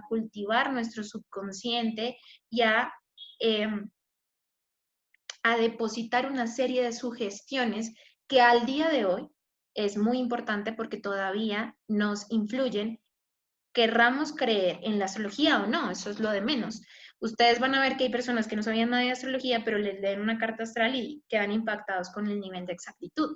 cultivar nuestro subconsciente y a depositar una serie de sugestiones que al día de hoy es muy importante porque todavía nos influyen, querramos creer en la astrología o no, eso es lo de menos. Ustedes van a ver que hay personas que no sabían nada de astrología, pero les leen una carta astral y quedan impactados con el nivel de exactitud.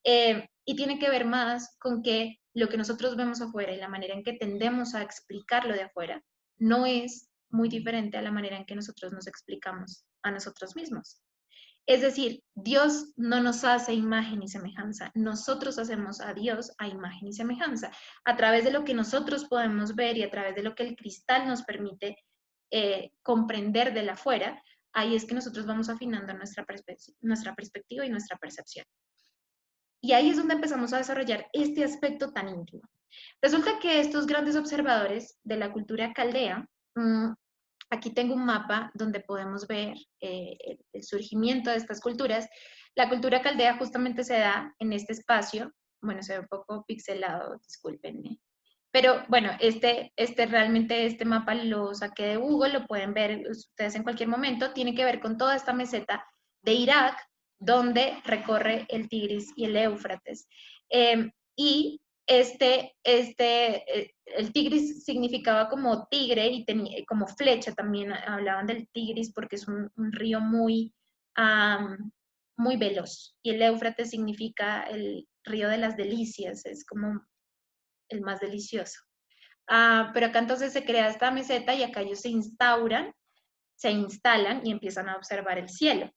Y tiene que ver más con que lo que nosotros vemos afuera y la manera en que tendemos a explicarlo de afuera no es muy diferente a la manera en que nosotros nos explicamos a nosotros mismos. Es decir, Dios no nos hace imagen y semejanza, nosotros hacemos a Dios a imagen y semejanza, a través de lo que nosotros podemos ver y a través de lo que el cristal nos permite comprender de la afuera, ahí es que nosotros vamos afinando nuestra perspectiva y nuestra percepción. Y ahí es donde empezamos a desarrollar este aspecto tan íntimo. Resulta que estos grandes observadores de la cultura caldea, aquí tengo un mapa donde podemos ver el surgimiento de estas culturas. La cultura caldea justamente se da en este espacio. Bueno, se ve un poco pixelado, discúlpenme. Pero bueno, realmente este mapa lo saqué de Google, lo pueden ver ustedes en cualquier momento. Tiene que ver con toda esta meseta de Irak, donde recorre el Tigris y el Éufrates. Y el Tigris significaba como tigre y tenía, como flecha también hablaban del Tigris porque es un río muy veloz. Y el Éufrates significa el río de las delicias, es como el más delicioso. Pero acá entonces se crea esta meseta y acá ellos se instalan y empiezan a observar el cielo.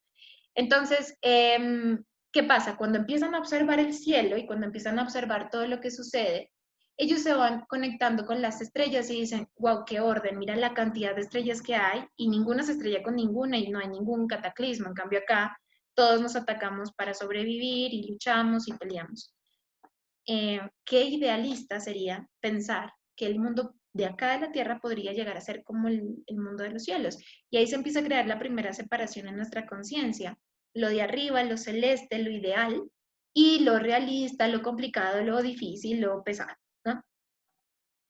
Entonces, ¿qué pasa? Cuando empiezan a observar el cielo y cuando empiezan a observar todo lo que sucede, ellos se van conectando con las estrellas y dicen, wow, qué orden, mira la cantidad de estrellas que hay y ninguna se estrella con ninguna y no hay ningún cataclismo. En cambio acá todos nos atacamos para sobrevivir y luchamos y peleamos. Qué idealista sería pensar que el mundo de acá de la Tierra podría llegar a ser como el mundo de los cielos. Y ahí se empieza a crear la primera separación en nuestra conciencia. Lo de arriba, lo celeste, lo ideal, y lo realista, lo complicado, lo difícil, lo pesado, ¿no?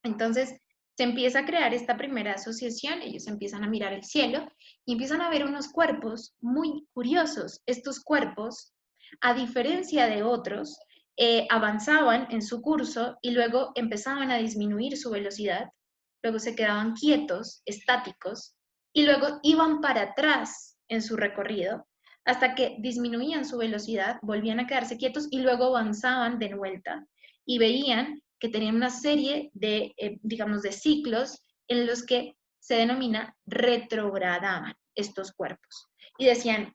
Entonces, se empieza a crear esta primera asociación, ellos empiezan a mirar el cielo y empiezan a ver unos cuerpos muy curiosos. Estos cuerpos, a diferencia de otros, avanzaban en su curso y luego empezaban a disminuir su velocidad, luego se quedaban quietos, estáticos, y luego iban para atrás en su recorrido hasta que disminuían su velocidad, volvían a quedarse quietos y luego avanzaban de vuelta y veían que tenían una serie de, digamos, de ciclos en los que se denomina retrogradaban estos cuerpos. Y decían,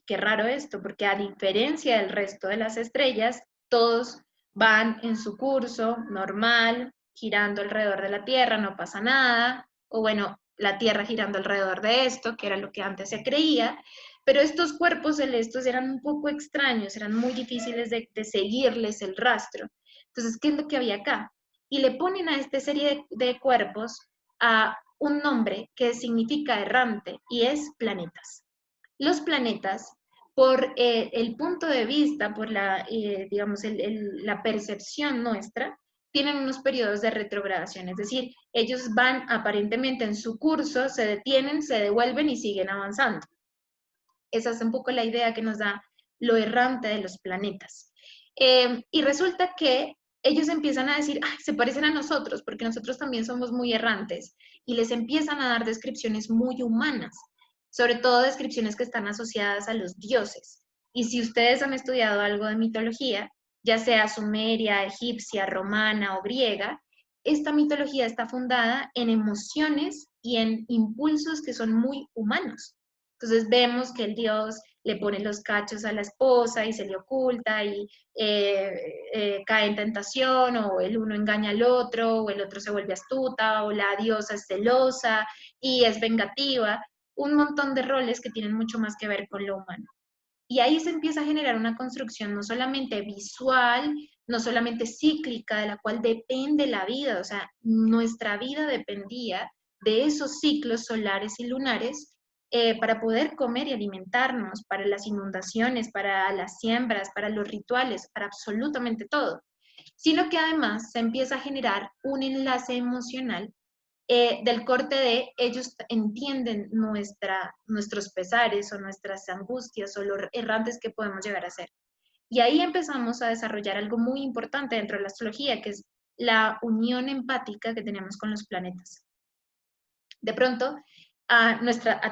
qué raro esto, porque a diferencia del resto de las estrellas, todos van en su curso normal, girando alrededor de la Tierra, no pasa nada, o bueno, la Tierra girando alrededor de esto, que era lo que antes se creía, pero estos cuerpos celestes eran un poco extraños, eran muy difíciles de seguirles el rastro. Entonces, ¿qué es lo que había acá? Y le ponen a esta serie de cuerpos a un nombre que significa errante y es planetas. Los planetas, por el punto de vista, por digamos, la percepción nuestra, tienen unos periodos de retrogradación, es decir, ellos van aparentemente en su curso, se detienen, se devuelven y siguen avanzando. Esa es un poco la idea que nos da lo errante de los planetas. Y resulta que ellos empiezan a decir, ay, se parecen a nosotros, porque nosotros también somos muy errantes, y les empiezan a dar descripciones muy humanas, sobre todo descripciones que están asociadas a los dioses. Y si ustedes han estudiado algo de mitología, ya sea sumeria, egipcia, romana o griega, esta mitología está fundada en emociones y en impulsos que son muy humanos. Entonces vemos que el dios le pone los cachos a la esposa y se le oculta y eh, cae en tentación, o el uno engaña al otro, o el otro se vuelve astuta, o la diosa es celosa y es vengativa, un montón de roles que tienen mucho más que ver con lo humano. Y ahí se empieza a generar una construcción no solamente visual, no solamente cíclica, de la cual depende la vida, o sea, nuestra vida dependía de esos ciclos solares y lunares para poder comer y alimentarnos, para las inundaciones, para las siembras, para los rituales, para absolutamente todo, sino que además se empieza a generar un enlace emocional del corte de ellos entienden nuestros pesares o nuestras angustias o lo errantes que podemos llegar a ser. Y ahí empezamos a desarrollar algo muy importante dentro de la astrología, que es la unión empática que tenemos con los planetas. De pronto,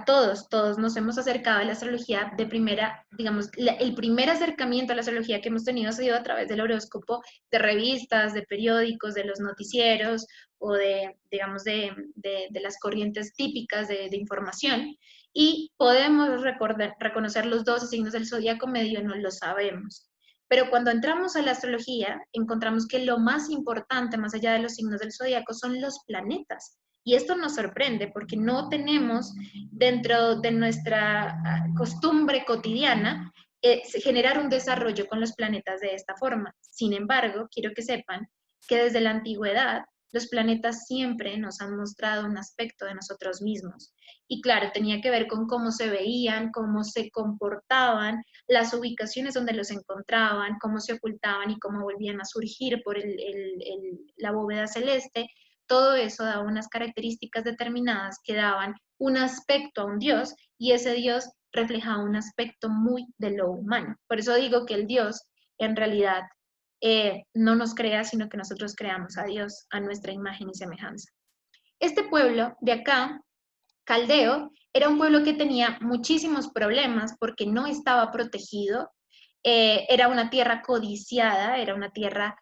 todos nos hemos acercado a la astrología de primera, digamos, el primer acercamiento a la astrología que hemos tenido ha sido a través del horóscopo de revistas, de periódicos, de los noticieros o de, digamos, de las corrientes típicas de información, y podemos reconocer los 12 signos del zodíaco, medio no lo sabemos. Pero cuando entramos a la astrología, encontramos que lo más importante, más allá de los signos del zodíaco, son los planetas. Y esto nos sorprende porque no tenemos dentro de nuestra costumbre cotidiana generar un desarrollo con los planetas de esta forma. Sin embargo, quiero que sepan que desde la antigüedad los planetas siempre nos han mostrado un aspecto de nosotros mismos. Y claro, tenía que ver con cómo se veían, cómo se comportaban, las ubicaciones donde los encontraban, cómo se ocultaban y cómo volvían a surgir por la bóveda celeste. Todo eso daba unas características determinadas que daban un aspecto a un dios, y ese dios reflejaba un aspecto muy de lo humano. Por eso digo que el dios en realidad no nos crea, sino que nosotros creamos a Dios a nuestra imagen y semejanza. Este pueblo de acá, Caldeo, era un pueblo que tenía muchísimos problemas porque no estaba protegido, era una tierra codiciada, era una tierra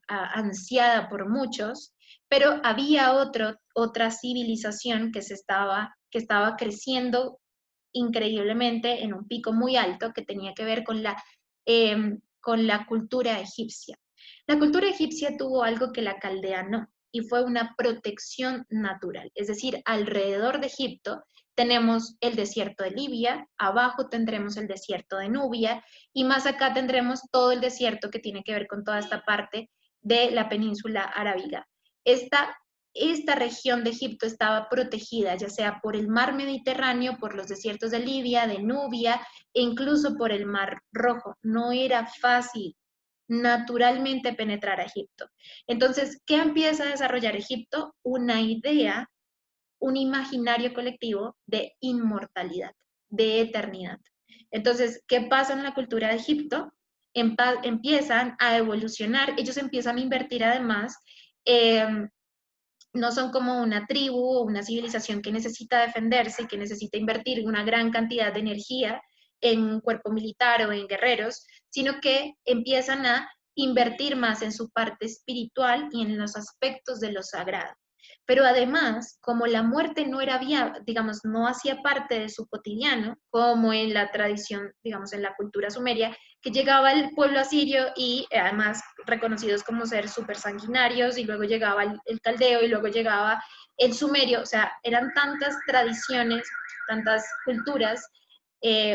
ansiada por muchos, pero había otra civilización que estaba creciendo increíblemente en un pico muy alto, que tenía que ver con la cultura egipcia. La cultura egipcia tuvo algo que la caldea no, y fue una protección natural. Es decir, alrededor de Egipto tenemos el desierto de Libia, abajo tendremos el desierto de Nubia, y más acá tendremos todo el desierto que tiene que ver con toda esta parte de la península arábiga. Esta región de Egipto estaba protegida, ya sea por el mar Mediterráneo, por los desiertos de Libia, de Nubia, e incluso por el mar Rojo. No era fácil naturalmente penetrar a Egipto. Entonces, ¿qué empieza a desarrollar Egipto? Una idea, un imaginario colectivo de inmortalidad, de eternidad. Entonces, ¿qué pasa en la cultura de Egipto? Empiezan a evolucionar, ellos empiezan a invertir además, no son como una tribu o una civilización que necesita defenderse y que necesita invertir una gran cantidad de energía en un cuerpo militar o en guerreros, sino que empiezan a invertir más en su parte espiritual y en los aspectos de lo sagrado. Pero además, como la muerte no era digamos, no hacía parte de su cotidiano, como en la tradición, digamos, en la cultura sumeria, que llegaba el pueblo asirio y además reconocidos como ser súper sanguinarios, y luego llegaba el caldeo y luego llegaba el sumerio, o sea, eran tantas tradiciones, tantas culturas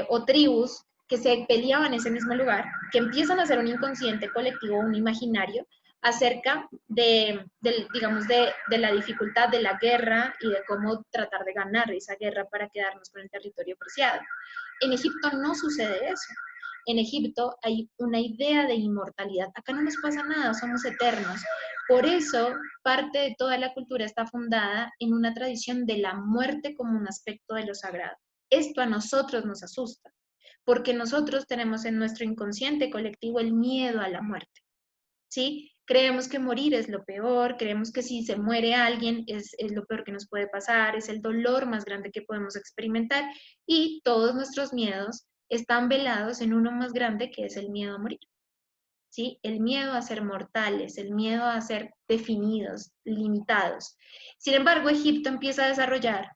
o tribus que se peleaban en ese mismo lugar, que empiezan a hacer un inconsciente colectivo, un imaginario, acerca digamos, de la dificultad de la guerra y de cómo tratar de ganar esa guerra para quedarnos con el territorio preciado. En Egipto no sucede eso. En Egipto hay una idea de inmortalidad. Acá no nos pasa nada, somos eternos. Por eso, parte de toda la cultura está fundada en una tradición de la muerte como un aspecto de lo sagrado. Esto a nosotros nos asusta, porque nosotros tenemos en nuestro inconsciente colectivo el miedo a la muerte, ¿sí? Creemos que morir es lo peor, creemos que si se muere alguien es lo peor que nos puede pasar, es el dolor más grande que podemos experimentar y todos nuestros miedos están velados en uno más grande que es el miedo a morir. ¿Sí? El miedo a ser mortales, el miedo a ser definidos, limitados. Sin embargo, Egipto empieza a desarrollar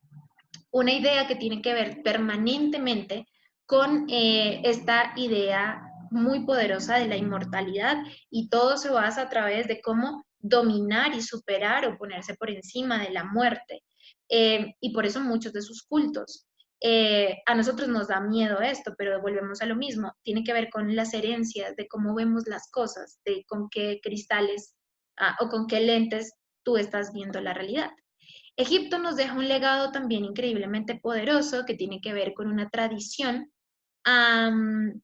una idea que tiene que ver permanentemente con esta idea muy poderosa de la inmortalidad y todo se basa a través de cómo dominar y superar o ponerse por encima de la muerte. Y por eso muchos de sus cultos. A nosotros nos da miedo esto, pero volvemos a lo mismo. Tiene que ver con las herencias, de cómo vemos las cosas, de con qué cristales o con qué lentes tú estás viendo la realidad. Egipto nos deja un legado también increíblemente poderoso que tiene que ver con una tradición um,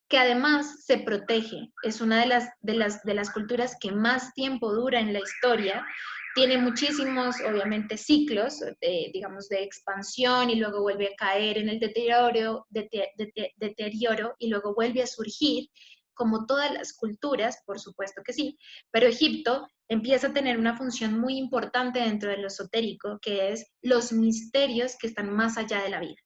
que además se protege. Es una de las culturas que más tiempo dura en la historia. Tiene muchísimos, obviamente, ciclos, digamos, de expansión y luego vuelve a caer en el deterioro y luego vuelve a surgir, como todas las culturas, por supuesto que sí, pero Egipto empieza a tener una función muy importante dentro de lo esotérico, que es los misterios que están más allá de la vida.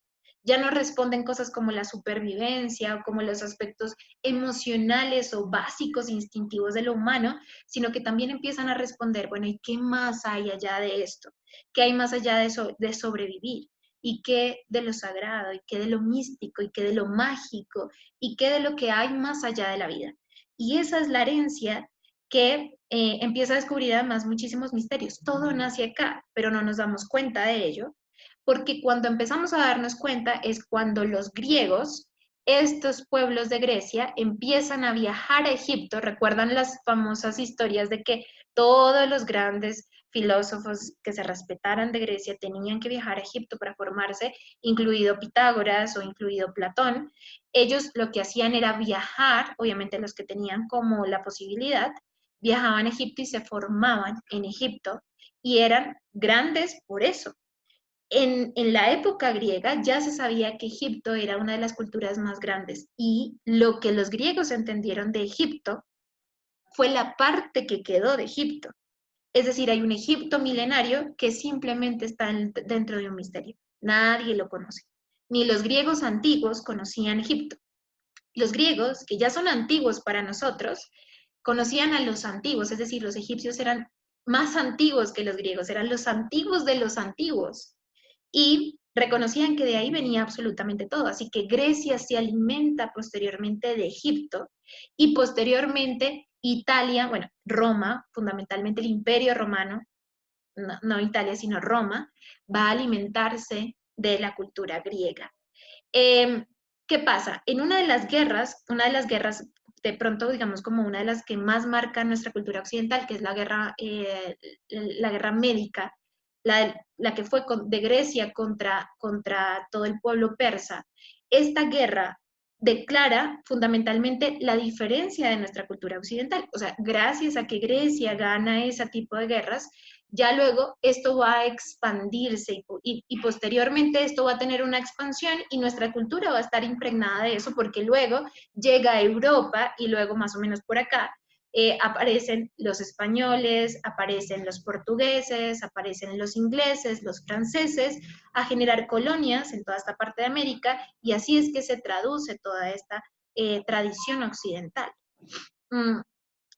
Ya no responden cosas como la supervivencia o como los aspectos emocionales o básicos, instintivos de lo humano, sino que también empiezan a responder, bueno, ¿y qué más hay allá de esto? ¿Qué hay más allá de sobrevivir? ¿Y qué de lo sagrado? ¿Y qué de lo místico? ¿Y qué de lo mágico? ¿Y qué de lo que hay más allá de la vida? Y esa es la herencia que empieza a descubrir además muchísimos misterios. Todo nace acá, pero no nos damos cuenta de ello porque cuando empezamos a darnos cuenta es cuando los griegos, estos pueblos de Grecia, empiezan a viajar a Egipto. ¿Recuerdan las famosas historias de que todos los grandes filósofos que se respetaran de Grecia tenían que viajar a Egipto para formarse, incluido Pitágoras o incluido Platón? Ellos lo que hacían era viajar, obviamente los que tenían como la posibilidad, viajaban a Egipto y se formaban en Egipto y eran grandes por eso. En la época griega ya se sabía que Egipto era una de las culturas más grandes y lo que los griegos entendieron de Egipto fue la parte que quedó de Egipto. Es decir, hay un Egipto milenario que simplemente está dentro de un misterio. Nadie lo conoce. Ni los griegos antiguos conocían Egipto. Los griegos, que ya son antiguos para nosotros, conocían a los antiguos, es decir, los egipcios eran más antiguos que los griegos, eran los antiguos de los antiguos y reconocían que de ahí venía absolutamente todo. Así que Grecia se alimenta posteriormente de Egipto y posteriormente Italia, bueno, Roma, fundamentalmente el Imperio Romano, no Italia, sino Roma, va a alimentarse de la cultura griega. ¿Qué pasa? En una de las guerras, de pronto, digamos, como una de las que más marca nuestra cultura occidental, que es la guerra médica, la que fue de Grecia contra todo el pueblo persa. Esta guerra declara fundamentalmente la diferencia de nuestra cultura occidental. O sea, gracias a que Grecia gana ese tipo de guerras, ya luego esto va a expandirse y posteriormente esto va a tener una expansión y nuestra cultura va a estar impregnada de eso porque luego llega a Europa y luego más o menos por acá aparecen los españoles, aparecen los portugueses, aparecen los ingleses, los franceses, a generar colonias en toda esta parte de América y así es que se traduce toda esta tradición occidental. Mm,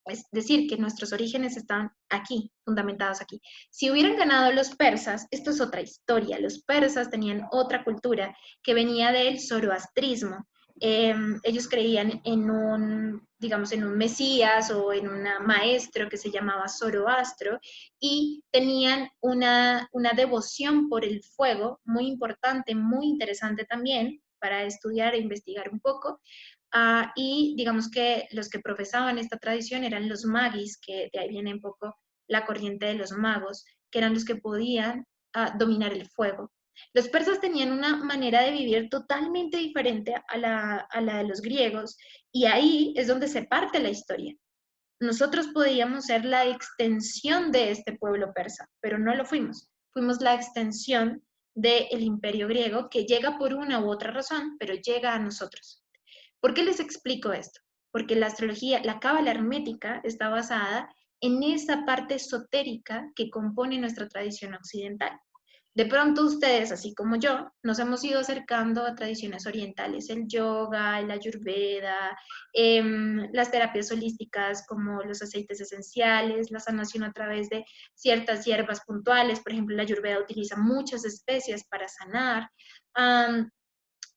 es decir, que nuestros orígenes están aquí, fundamentados aquí. Si hubieran ganado los persas, esto es otra historia. Los persas tenían otra cultura que venía del zoroastrismo. Ellos creían en digamos, en un mesías o en un maestro que se llamaba Zoroastro y tenían una devoción por el fuego muy importante, muy interesante también para estudiar e investigar un poco. Y digamos que los que profesaban esta tradición eran los magis, que de ahí viene un poco la corriente de los magos, que eran los que podían dominar el fuego. Los persas tenían una manera de vivir totalmente diferente a la de los griegos y ahí es donde se parte la historia. Nosotros podíamos ser la extensión de este pueblo persa, pero no lo fuimos. Fuimos la extensión del imperio griego que llega por una u otra razón, pero llega a nosotros. ¿Por qué les explico esto? porque la astrología, la cábala hermética está basada en esa parte esotérica que compone nuestra tradición occidental. De pronto ustedes, así como yo, nos hemos ido acercando a tradiciones orientales, el yoga, la ayurveda, las terapias holísticas como los aceites esenciales, la sanación a través de ciertas hierbas puntuales. Por ejemplo, la ayurveda utiliza muchas especias para sanar.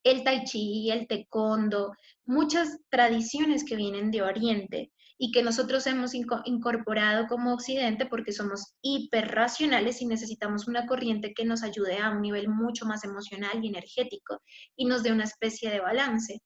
El tai chi, el taekwondo, muchas tradiciones que vienen de Oriente y que nosotros hemos incorporado como Occidente porque somos hiperracionales y necesitamos una corriente que nos ayude a un nivel mucho más emocional y energético y nos dé una especie de balance.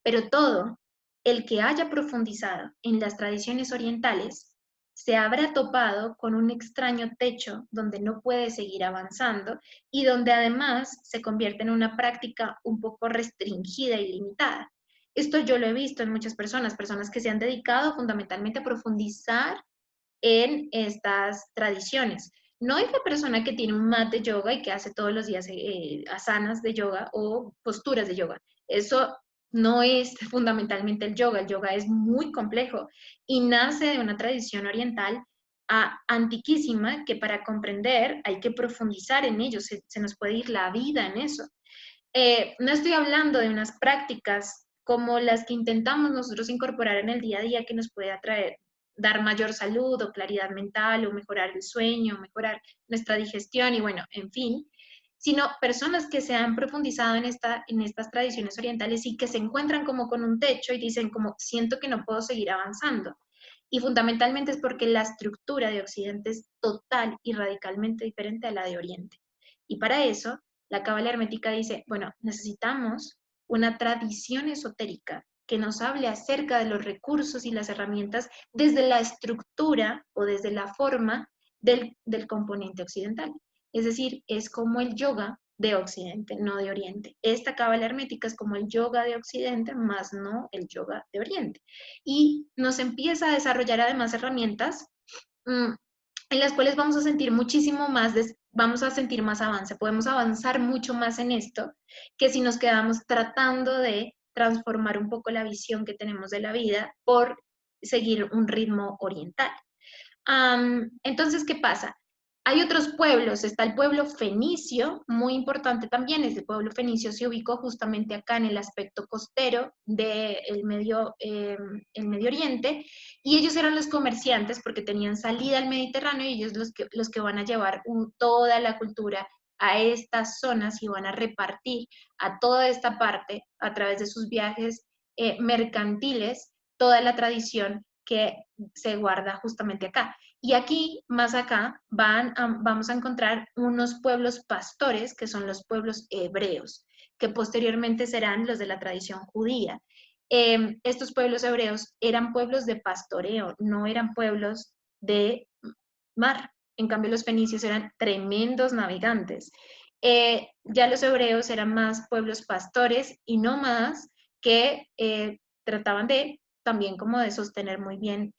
Pero todo el que haya profundizado en las tradiciones orientales se habrá topado con un extraño techo donde no puede seguir avanzando y donde además se convierte en una práctica un poco restringida y limitada. Esto yo lo he visto en muchas personas, personas que se han dedicado fundamentalmente a profundizar en estas tradiciones. No es la persona que tiene un mat de yoga y que hace todos los días asanas de yoga o posturas de yoga. Eso no es fundamentalmente el yoga es muy complejo y nace de una tradición oriental antiquísima que para comprender hay que profundizar en ello, se nos puede ir la vida en eso. No estoy hablando de unas prácticas como las que intentamos nosotros incorporar en el día a día que nos puede atraer, dar mayor salud o claridad mental o mejorar el sueño, mejorar nuestra digestión y bueno, en fin, sino personas que se han profundizado en estas tradiciones orientales y que se encuentran como con un techo y dicen como siento que no puedo seguir avanzando. Y fundamentalmente es porque la estructura de Occidente es total y radicalmente diferente a la de Oriente. Y para eso, la cábala hermética dice, bueno, necesitamos una tradición esotérica que nos hable acerca de los recursos y las herramientas desde la estructura o desde la forma del componente occidental. Es decir, es como el yoga de Occidente, no de Oriente. Esta cábala hermética es como el yoga de Occidente, más no el yoga de Oriente. Y nos empieza a desarrollar además herramientas en las cuales vamos a sentir muchísimo más, vamos a sentir más avance, podemos avanzar mucho más en esto que si nos quedamos tratando de transformar un poco la visión que tenemos de la vida por seguir un ritmo oriental. Entonces, ¿qué pasa? Hay otros pueblos, está el pueblo fenicio, muy importante también, el pueblo fenicio se ubicó justamente acá en el aspecto costero del el Medio Oriente, y ellos eran los comerciantes porque tenían salida al Mediterráneo y ellos los que van a llevar toda la cultura a estas zonas y van a repartir a toda esta parte a través de sus viajes mercantiles toda la tradición que se guarda justamente acá. Y aquí, más acá, vamos a encontrar unos pueblos pastores, que son los pueblos hebreos, que posteriormente serán los de la tradición judía. Estos pueblos hebreos eran pueblos de pastoreo, no eran pueblos de mar. En cambio, los fenicios eran tremendos navegantes. Ya los hebreos eran más pueblos pastores y no más que trataban de también como de sostener muy bien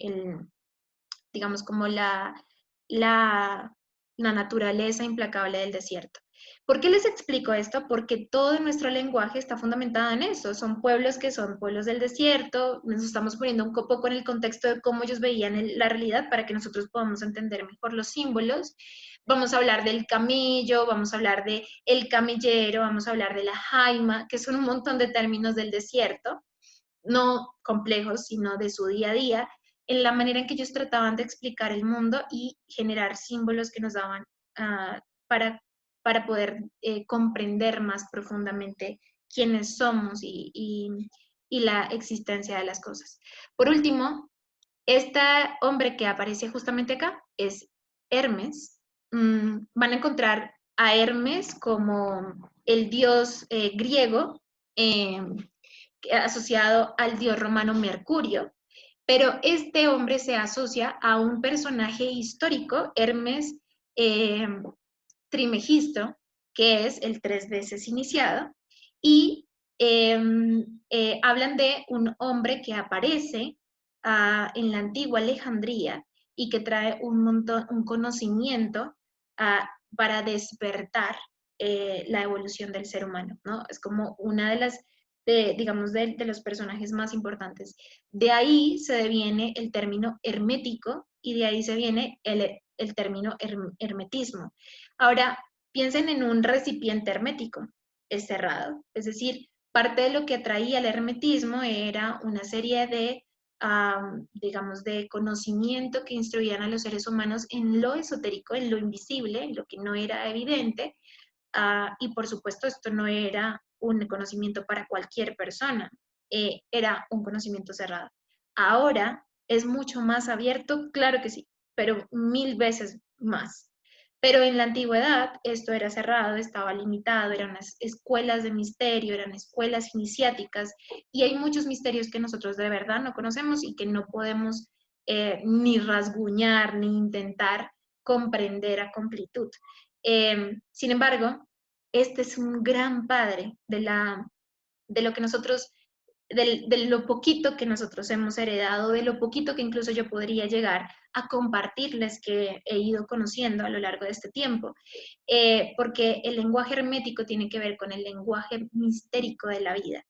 digamos, como la, la naturaleza implacable del desierto. ¿Por qué les explico esto? Porque todo nuestro lenguaje está fundamentado en eso. Son pueblos que son pueblos del desierto. Nos estamos poniendo un poco en el contexto de cómo ellos veían la realidad para que nosotros podamos entender mejor los símbolos. Vamos a hablar del camello, vamos a hablar de el camellero, vamos a hablar de la jaima, que son un montón de términos del desierto, no complejos, sino de su día a día, en la manera en que ellos trataban de explicar el mundo y generar símbolos que nos daban para, para poder comprender más profundamente quiénes somos y la existencia de las cosas. Por último, este hombre que aparece justamente acá es Hermes. Van a encontrar a Hermes como el dios griego eh, asociado al dios romano Mercurio, pero este hombre se asocia a un personaje histórico, Hermes eh, Trimegisto, que es el 3 veces iniciado, y hablan de un hombre que aparece en la antigua Alejandría y que trae un conocimiento para despertar la evolución del ser humano, ¿no? Es como una de las digamos, de los personajes más importantes. De ahí se deviene el término hermético y de ahí se viene el término hermetismo. Ahora, piensen en un recipiente hermético, es cerrado, es decir, parte de lo que atraía al hermetismo era una serie de, digamos, de conocimiento que instruían a los seres humanos en lo esotérico, en lo invisible, en lo que no era evidente, y por supuesto esto no era un conocimiento para cualquier persona, era un conocimiento cerrado. Ahora es mucho más abierto, claro que sí, pero 1000 veces más. Pero en la antigüedad esto era cerrado, estaba limitado, eran unas escuelas de misterio, eran escuelas iniciáticas, y hay muchos misterios que nosotros de verdad no conocemos y que no podemos ni rasguñar ni intentar comprender a completud. Sin embargo, este es un gran padre de lo que nosotros, de lo poquito que nosotros hemos heredado, de lo poquito que incluso yo podría llegar a compartirles que he ido conociendo a lo largo de este tiempo, porque el lenguaje hermético tiene que ver con el lenguaje mistérico de la vida.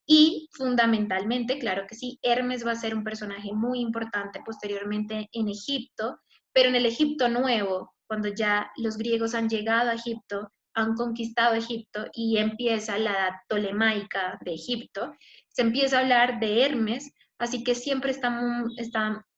Y fundamentalmente, claro que sí, Hermes va a ser un personaje muy importante posteriormente en Egipto, pero en el Egipto nuevo, cuando ya los griegos han llegado a Egipto, han conquistado Egipto y empieza la edad tolemaica de Egipto, se empieza a hablar de Hermes, así que siempre está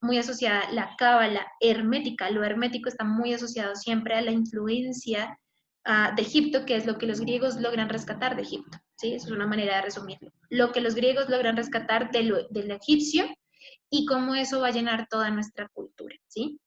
muy asociada la cábala hermética, lo hermético está muy asociado siempre a la influencia de Egipto, que es lo que los griegos logran rescatar de Egipto, ¿sí? Eso es una manera de resumirlo. Lo que los griegos logran rescatar del egipcio y cómo eso va a llenar toda nuestra cultura, ¿sí?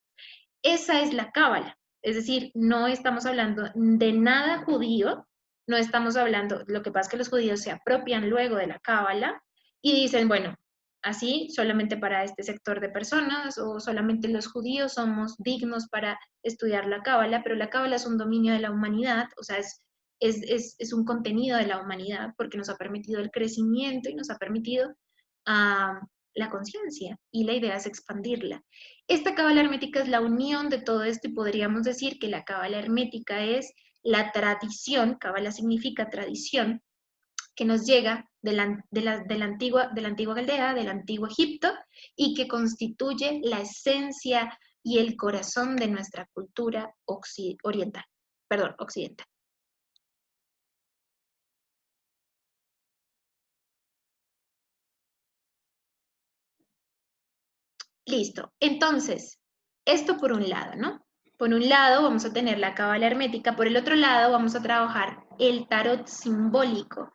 Esa es la cábala, es decir, no estamos hablando de nada judío, no estamos hablando, lo que pasa es que los judíos se apropian luego de la cábala y dicen, bueno, así solamente para este sector de personas o solamente los judíos somos dignos para estudiar la cábala, pero la cábala es un dominio de la humanidad, o sea, es un contenido de la humanidad porque nos ha permitido el crecimiento y nos ha permitido la conciencia y la idea es expandirla. Esta cábala hermética es la unión de todo esto y podríamos decir que la cábala hermética es la tradición, cábala significa tradición, que nos llega de la antigua Galdea, del antiguo Egipto, y que constituye la esencia y el corazón de nuestra cultura oriental, perdón, occidental. Listo. Entonces, esto por un lado, ¿no? Por un lado vamos a tener la cábala hermética, por el otro lado vamos a trabajar el tarot simbólico.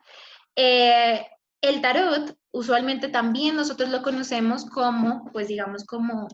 Eh, el tarot, usualmente también nosotros lo conocemos como, pues digamos, como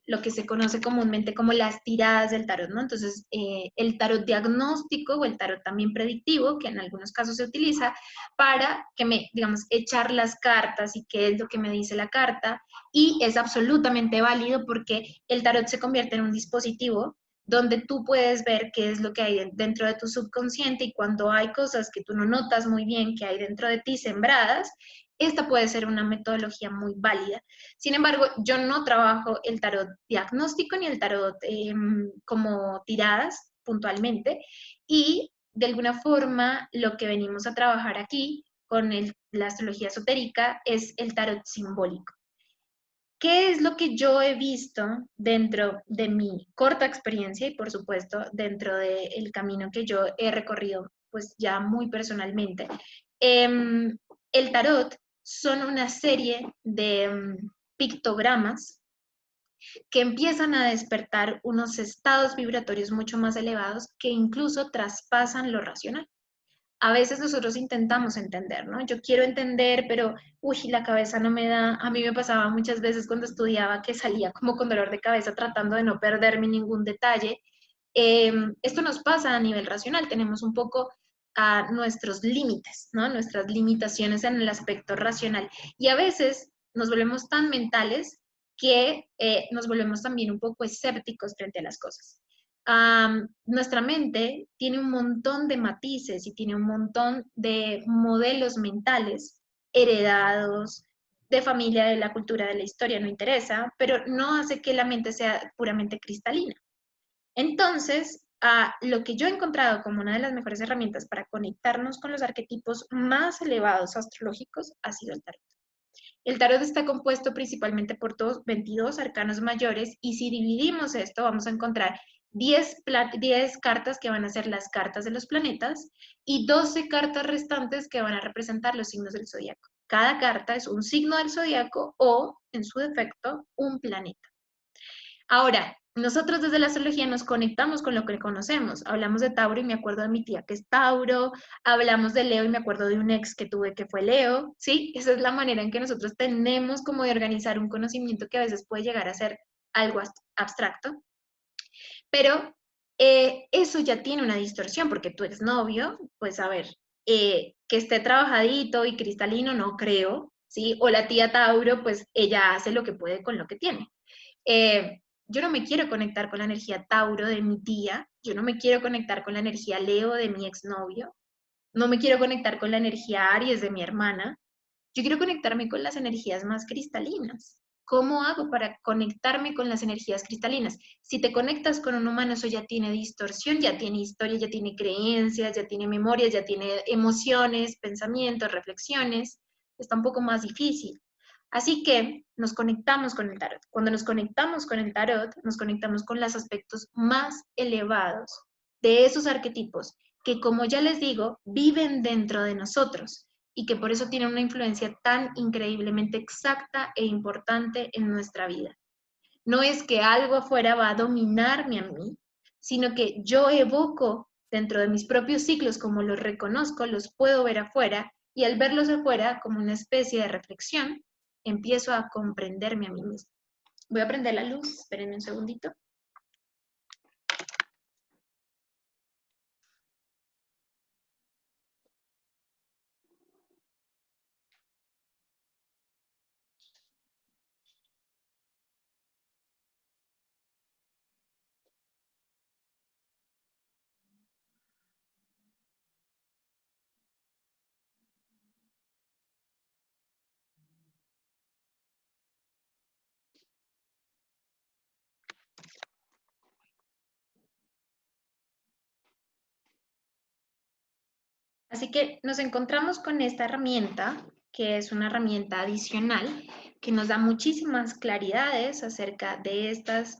lo que se conoce comúnmente como las tiradas del tarot, ¿no? Entonces, el tarot diagnóstico o el tarot también predictivo, que en algunos casos se utiliza para que digamos, echar las cartas y qué es lo que me dice la carta, y es absolutamente válido porque el tarot se convierte en un dispositivo donde tú puedes ver qué es lo que hay dentro de tu subconsciente y cuando hay cosas que tú no notas muy bien que hay dentro de ti sembradas, esta puede ser una metodología muy válida. Sin embargo, yo no trabajo el tarot diagnóstico ni el tarot como tiradas puntualmente y de alguna forma lo que venimos a trabajar aquí con la astrología esotérica es el tarot simbólico. ¿Qué es lo que yo he visto dentro de mi corta experiencia y por supuesto dentro del camino que yo he recorrido pues ya muy personalmente? El tarot son una serie de pictogramas que empiezan a despertar unos estados vibratorios mucho más elevados que incluso traspasan lo racional. A veces nosotros intentamos entender, ¿no? Yo quiero entender, pero, uy, la cabeza no me da. A mí me pasaba muchas veces cuando estudiaba que salía como con dolor de cabeza tratando de no perderme ningún detalle. Esto nos pasa a nivel racional, tenemos un poco a nuestros límites, ¿no? Nuestras limitaciones en el aspecto racional. Y a veces nos volvemos tan mentales que nos volvemos también un poco escépticos frente a las cosas. Nuestra mente tiene un montón de matices y tiene un montón de modelos mentales heredados de familia, de la cultura, de la historia, no interesa, pero no hace que la mente sea puramente cristalina. Entonces, lo que yo he encontrado como una de las mejores herramientas para conectarnos con los arquetipos más elevados astrológicos ha sido el tarot. El tarot está compuesto principalmente por 22 arcanos mayores y si dividimos esto vamos a encontrar 10 cartas que van a ser las cartas de los planetas y 12 cartas restantes que van a representar los signos del zodiaco. Cada carta es un signo del zodiaco o, en su defecto, un planeta. Ahora, nosotros desde la astrología nos conectamos con lo que conocemos. Hablamos de Tauro y me acuerdo de mi tía que es Tauro, hablamos de Leo y me acuerdo de un ex que tuve que fue Leo, ¿sí? Esa es la manera en que nosotros tenemos como de organizar un conocimiento que a veces puede llegar a ser algo abstracto, pero eso ya tiene una distorsión porque tú eres novio, pues a ver, que esté trabajadito y cristalino no creo, ¿sí? O la tía Tauro, pues ella hace lo que puede con lo que tiene. Yo no me quiero conectar con la energía Tauro de mi tía, yo no me quiero conectar con la energía Leo de mi exnovio, no me quiero conectar con la energía Aries de mi hermana, yo quiero conectarme con las energías más cristalinas. ¿Cómo hago para conectarme con las energías cristalinas? Si te conectas con un humano, eso ya tiene distorsión, ya tiene historia, ya tiene creencias, ya tiene memorias, ya tiene emociones, pensamientos, reflexiones. Está un poco más difícil. Así que nos conectamos con el tarot. Cuando nos conectamos con el tarot, nos conectamos con los aspectos más elevados de esos arquetipos que, como ya les digo, viven dentro de nosotros y que por eso tienen una influencia tan increíblemente exacta e importante en nuestra vida. No es que algo afuera va a dominarme a mí, sino que yo evoco dentro de mis propios ciclos, como los reconozco, los puedo ver afuera y al verlos afuera como una especie de reflexión, empiezo a comprenderme a mí misma. Voy a prender la luz, espérenme un segundito. Así que nos encontramos con esta herramienta, que es una herramienta adicional, que nos da muchísimas claridades acerca de estos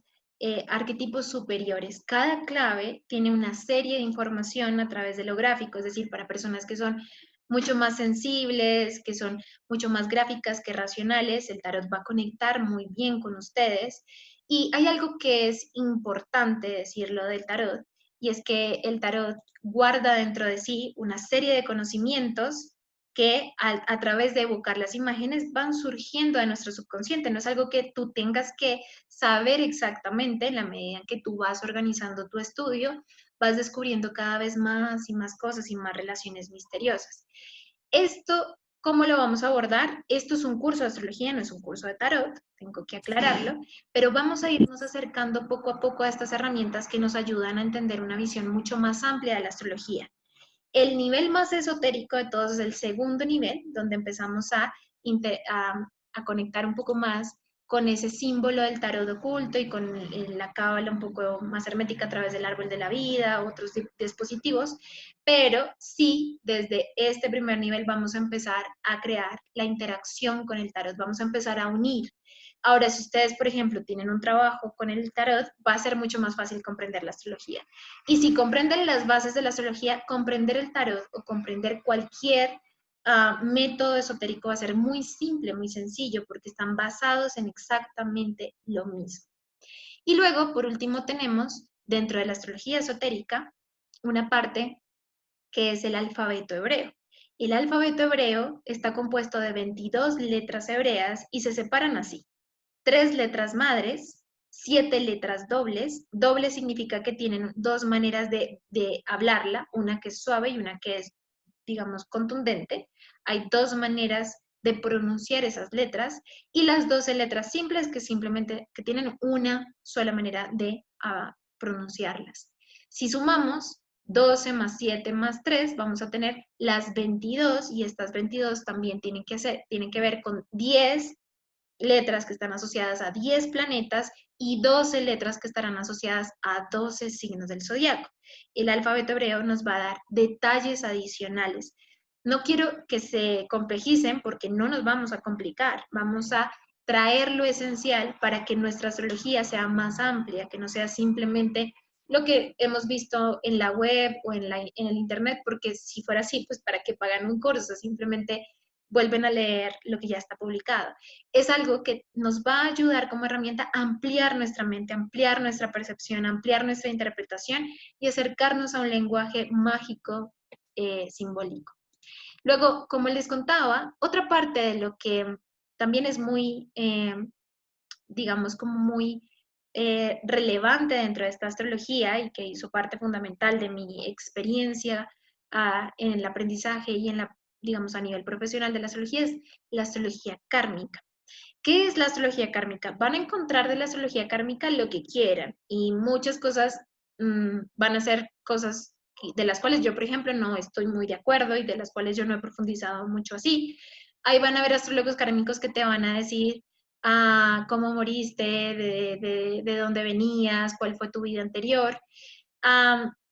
arquetipos superiores. Cada clave tiene una serie de información a través de lo gráfico, es decir, para personas que son mucho más sensibles, que son mucho más gráficas que racionales, el tarot va a conectar muy bien con ustedes. Y hay algo que es importante decirlo del tarot, y es que el tarot guarda dentro de sí una serie de conocimientos que a través de evocar las imágenes van surgiendo de nuestro subconsciente. No es algo que tú tengas que saber exactamente en la medida en que tú vas organizando tu estudio, vas descubriendo cada vez más y más cosas y más relaciones misteriosas. Esto, ¿cómo lo vamos a abordar? Esto es un curso de astrología, no es un curso de tarot, tengo que aclararlo, pero vamos a irnos acercando poco a poco a estas herramientas que nos ayudan a entender una visión mucho más amplia de la astrología. El nivel más esotérico de todos es el segundo nivel, donde empezamos a conectar un poco más con ese símbolo del tarot oculto y con la cábala un poco más hermética a través del árbol de la vida, otros dispositivos, pero sí, desde este primer nivel vamos a empezar a crear la interacción con el tarot, vamos a empezar a unir. Ahora, si ustedes, por ejemplo, tienen un trabajo con el tarot, va a ser mucho más fácil comprender la astrología. Y si comprenden las bases de la astrología, comprender el tarot o comprender cualquier método esotérico va a ser muy simple, muy sencillo, porque están basados en exactamente lo mismo. Y luego, por último, tenemos dentro de la astrología esotérica una parte que es el alfabeto hebreo. El alfabeto hebreo está compuesto de 22 letras hebreas y se separan así. 3 letras madres, 7 letras dobles. Doble significa que tienen dos maneras de hablarla, una que es suave y una que es, digamos, contundente. Hay dos maneras de pronunciar esas letras y las 12 letras simples que simplemente que tienen una sola manera de pronunciarlas. Si sumamos 12 más 7 más 3, vamos a tener las 22 y estas 22 también tienen que ver con 10 letras que están asociadas a 10 planetas y 12 letras que estarán asociadas a 12 signos del zodiaco. El alfabeto hebreo nos va a dar detalles adicionales. No quiero que se complejicen porque no nos vamos a complicar, vamos a traer lo esencial para que nuestra astrología sea más amplia, que no sea simplemente lo que hemos visto en la web o en el internet, porque si fuera así, pues para qué pagan un curso, simplemente vuelven a leer lo que ya está publicado. Es algo que nos va a ayudar como herramienta a ampliar nuestra mente, ampliar nuestra percepción, ampliar nuestra interpretación y acercarnos a un lenguaje mágico simbólico. Luego, como les contaba, otra parte de lo que también es muy, digamos, como muy relevante dentro de esta astrología y que hizo parte fundamental de mi experiencia en el aprendizaje y en la, digamos, a nivel profesional de la astrología es la astrología kármica. ¿Qué es la astrología kármica? Van a encontrar de la astrología kármica lo que quieran y muchas cosas van a ser cosas de las cuales yo, por ejemplo, no estoy muy de acuerdo y de las cuales yo no he profundizado mucho así. Ahí van a haber astrólogos kármicos que te van a decir cómo moriste, de dónde venías, cuál fue tu vida anterior.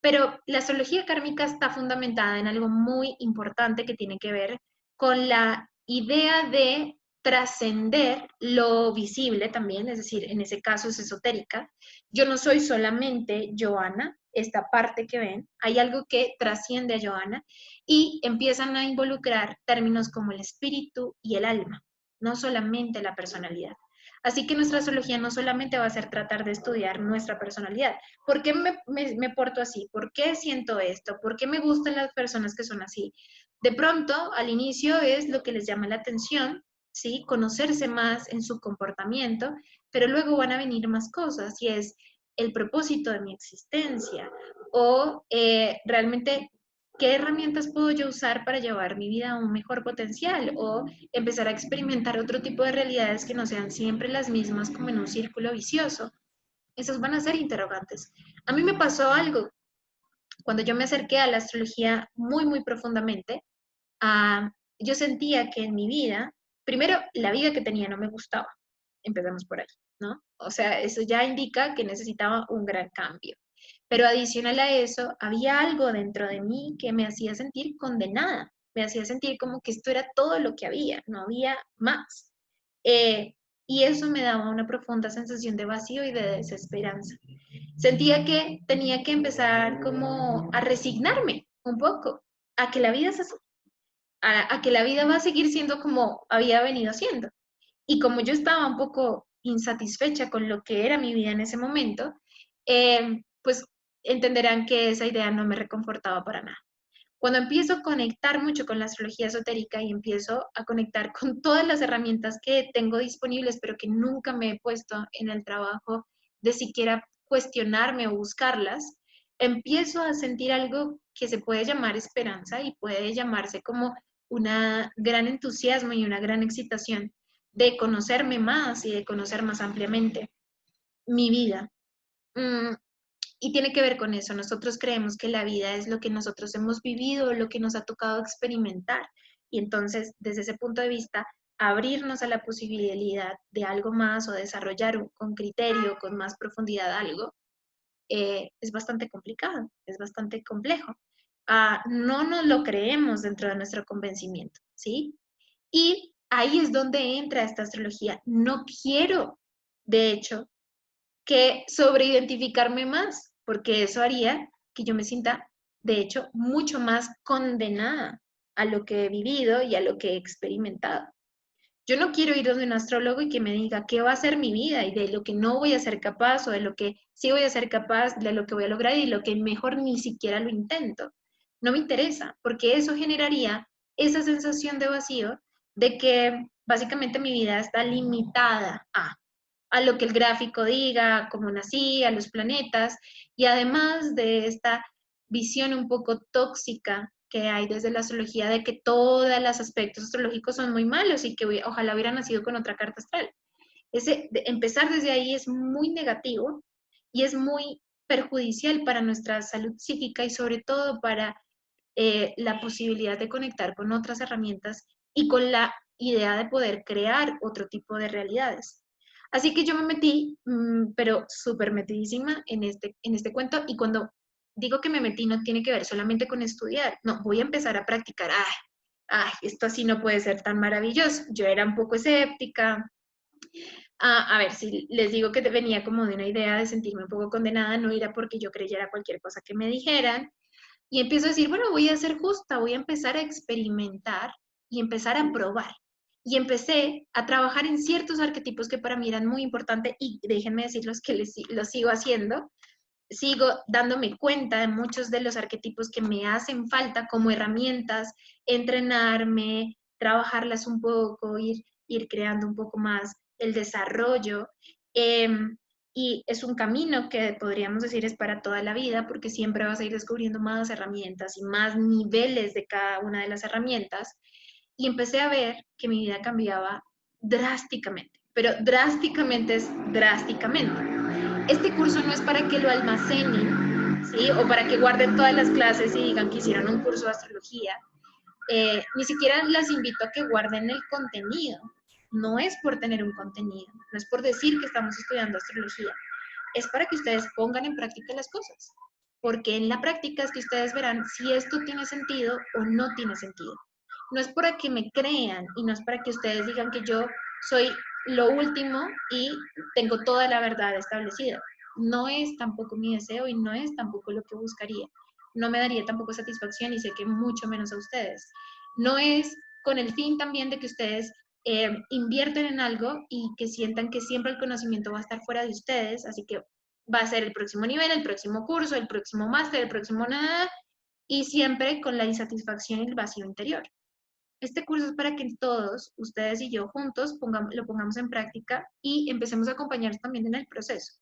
Pero la astrología kármica está fundamentada en algo muy importante que tiene que ver con la idea de trascender lo visible también, es decir, en ese caso es esotérica. Yo no soy solamente Joana, esta parte que ven, hay algo que trasciende a Joana y empiezan a involucrar términos como el espíritu y el alma, no solamente la personalidad. Así que nuestra astrología no solamente va a ser tratar de estudiar nuestra personalidad. ¿Por qué me porto así? ¿Por qué siento esto? ¿Por qué me gustan las personas que son así? De pronto, al inicio es lo que les llama la atención, ¿sí? Conocerse más en su comportamiento, pero luego van a venir más cosas y es el propósito de mi existencia o realmente qué herramientas puedo yo usar para llevar mi vida a un mejor potencial o empezar a experimentar otro tipo de realidades que no sean siempre las mismas como en un círculo vicioso. Esos van a ser interrogantes. A mí me pasó algo cuando yo me acerqué a la astrología muy, muy profundamente. Yo sentía que en mi vida, primero, la vida que tenía no me gustaba. Empezamos por ahí, ¿no? O sea, eso ya indica que necesitaba un gran cambio. Pero adicional a eso, había algo dentro de mí que me hacía sentir condenada, me hacía sentir como que esto era todo lo que había, no había más. Eh, y eso me daba una profunda sensación de vacío y de desesperanza. Sentía que tenía que empezar como a resignarme un poco a que la vida es así, a que la vida va a seguir siendo como había venido siendo. Y como yo estaba un poco insatisfecha con lo que era mi vida en ese momento, pues entenderán que esa idea no me reconfortaba para nada. Cuando empiezo a conectar mucho con la astrología esotérica y empiezo a conectar con todas las herramientas que tengo disponibles, pero que nunca me he puesto en el trabajo de siquiera cuestionarme o buscarlas, empiezo a sentir algo que se puede llamar esperanza y puede llamarse como una gran entusiasmo y una gran excitación de conocerme más y de conocer más ampliamente mi vida. Mm, y tiene que ver con eso. Nosotros creemos que la vida es lo que nosotros hemos vivido, lo que nos ha tocado experimentar. Y entonces, desde ese punto de vista, abrirnos a la posibilidad de algo más o desarrollar con criterio, con más profundidad algo, es bastante complicado, es bastante complejo. No nos lo creemos dentro de nuestro convencimiento, ¿sí? Y ahí es donde entra esta astrología. No quiero, de hecho, que sobreidentificarme más, porque eso haría que yo me sienta, de hecho, mucho más condenada a lo que he vivido y a lo que he experimentado. Yo no quiero ir donde un astrólogo y que me diga qué va a ser mi vida y de lo que no voy a ser capaz o de lo que sí voy a ser capaz, de lo que voy a lograr y de lo que mejor ni siquiera lo intento. No me interesa, porque eso generaría esa sensación de vacío de que básicamente mi vida está limitada a lo que el gráfico diga, cómo nací, a los planetas, y además de esta visión un poco tóxica que hay desde la astrología de que todos los aspectos astrológicos son muy malos y que ojalá hubiera nacido con otra carta astral. Empezar desde ahí es muy negativo y es muy perjudicial para nuestra salud psíquica y sobre todo para la posibilidad de conectar con otras herramientas y con la idea de poder crear otro tipo de realidades. Así que yo me metí, pero súper metidísima en este cuento, y cuando digo que me metí no tiene que ver solamente con estudiar, no, voy a empezar a practicar. Esto así no puede ser tan maravilloso. Yo era un poco escéptica. A ver, si les digo que venía como de una idea de sentirme un poco condenada, no era porque yo creyera cualquier cosa que me dijeran. Y empiezo a decir, bueno, voy a ser justa, voy a empezar a experimentar y empezar a probar. Y empecé a trabajar en ciertos arquetipos que para mí eran muy importantes, y déjenme decirlos que los sigo haciendo. Sigo dándome cuenta de muchos de los arquetipos que me hacen falta como herramientas, entrenarme, trabajarlas un poco, ir creando un poco más el desarrollo. Y es un camino que podríamos decir es para toda la vida, porque siempre vas a ir descubriendo más herramientas y más niveles de cada una de las herramientas. Y empecé a ver que mi vida cambiaba drásticamente, pero drásticamente es drásticamente. Este curso no es para que lo almacenen, ¿sí? O para que guarden todas las clases y digan que hicieron un curso de astrología. Ni siquiera las invito a que guarden el contenido. No es por tener un contenido, no es por decir que estamos estudiando astrología. Es para que ustedes pongan en práctica las cosas. Porque en la práctica es que ustedes verán si esto tiene sentido o no tiene sentido. No es para que me crean y no es para que ustedes digan que yo soy lo último y tengo toda la verdad establecida. No es tampoco mi deseo y no es tampoco lo que buscaría. No me daría tampoco satisfacción y sé que mucho menos a ustedes. No es con el fin también de que ustedes invierten en algo y que sientan que siempre el conocimiento va a estar fuera de ustedes, así que va a ser el próximo nivel, el próximo curso, el próximo máster, el próximo nada, y siempre con la insatisfacción y el vacío interior. Este curso es para que todos, ustedes y yo juntos, lo pongamos en práctica y empecemos a acompañarnos también en el proceso.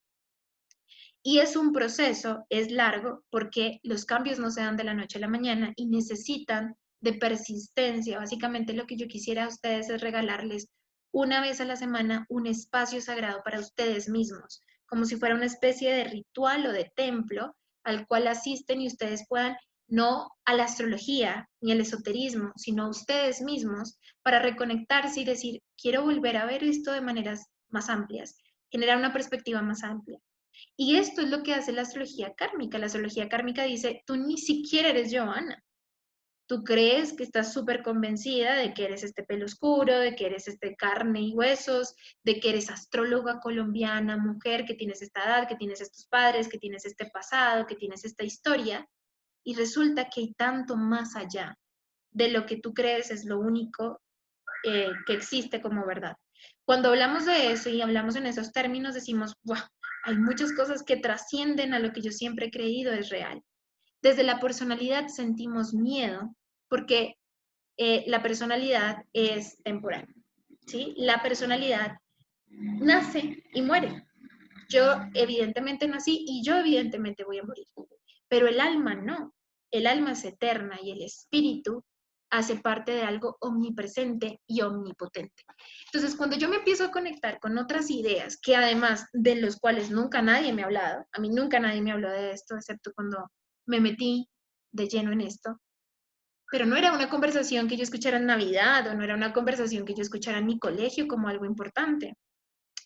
Y es un proceso, es largo, porque los cambios no se dan de la noche a la mañana y necesitan de persistencia. Básicamente lo que yo quisiera a ustedes es regalarles una vez a la semana un espacio sagrado para ustedes mismos, como si fuera una especie de ritual o de templo al cual asisten y ustedes puedan, no a la astrología ni al esoterismo, sino a ustedes mismos para reconectarse y decir, quiero volver a ver esto de maneras más amplias, generar una perspectiva más amplia. Y esto es lo que hace la astrología kármica. La astrología kármica dice, tú ni siquiera eres Johanna. Tú crees que estás súper convencida de que eres este pelo oscuro, de que eres este carne y huesos, de que eres astróloga colombiana, mujer, que tienes esta edad, que tienes estos padres, que tienes este pasado, que tienes esta historia. Y resulta que hay tanto más allá de lo que tú crees es lo único que existe como verdad. Cuando hablamos de eso y hablamos en esos términos, decimos, wow, hay muchas cosas que trascienden a lo que yo siempre he creído es real. Desde la personalidad sentimos miedo porque la personalidad es temporal, ¿sí? La personalidad nace y muere. Yo evidentemente nací y yo evidentemente voy a morir, pero el alma no. El alma es eterna y el espíritu hace parte de algo omnipresente y omnipotente. Entonces, cuando yo me empiezo a conectar con otras ideas, que además de los cuales nunca nadie me ha hablado, a mí nunca nadie me habló de esto, excepto cuando me metí de lleno en esto, pero no era una conversación que yo escuchara en Navidad o no era una conversación que yo escuchara en mi colegio como algo importante.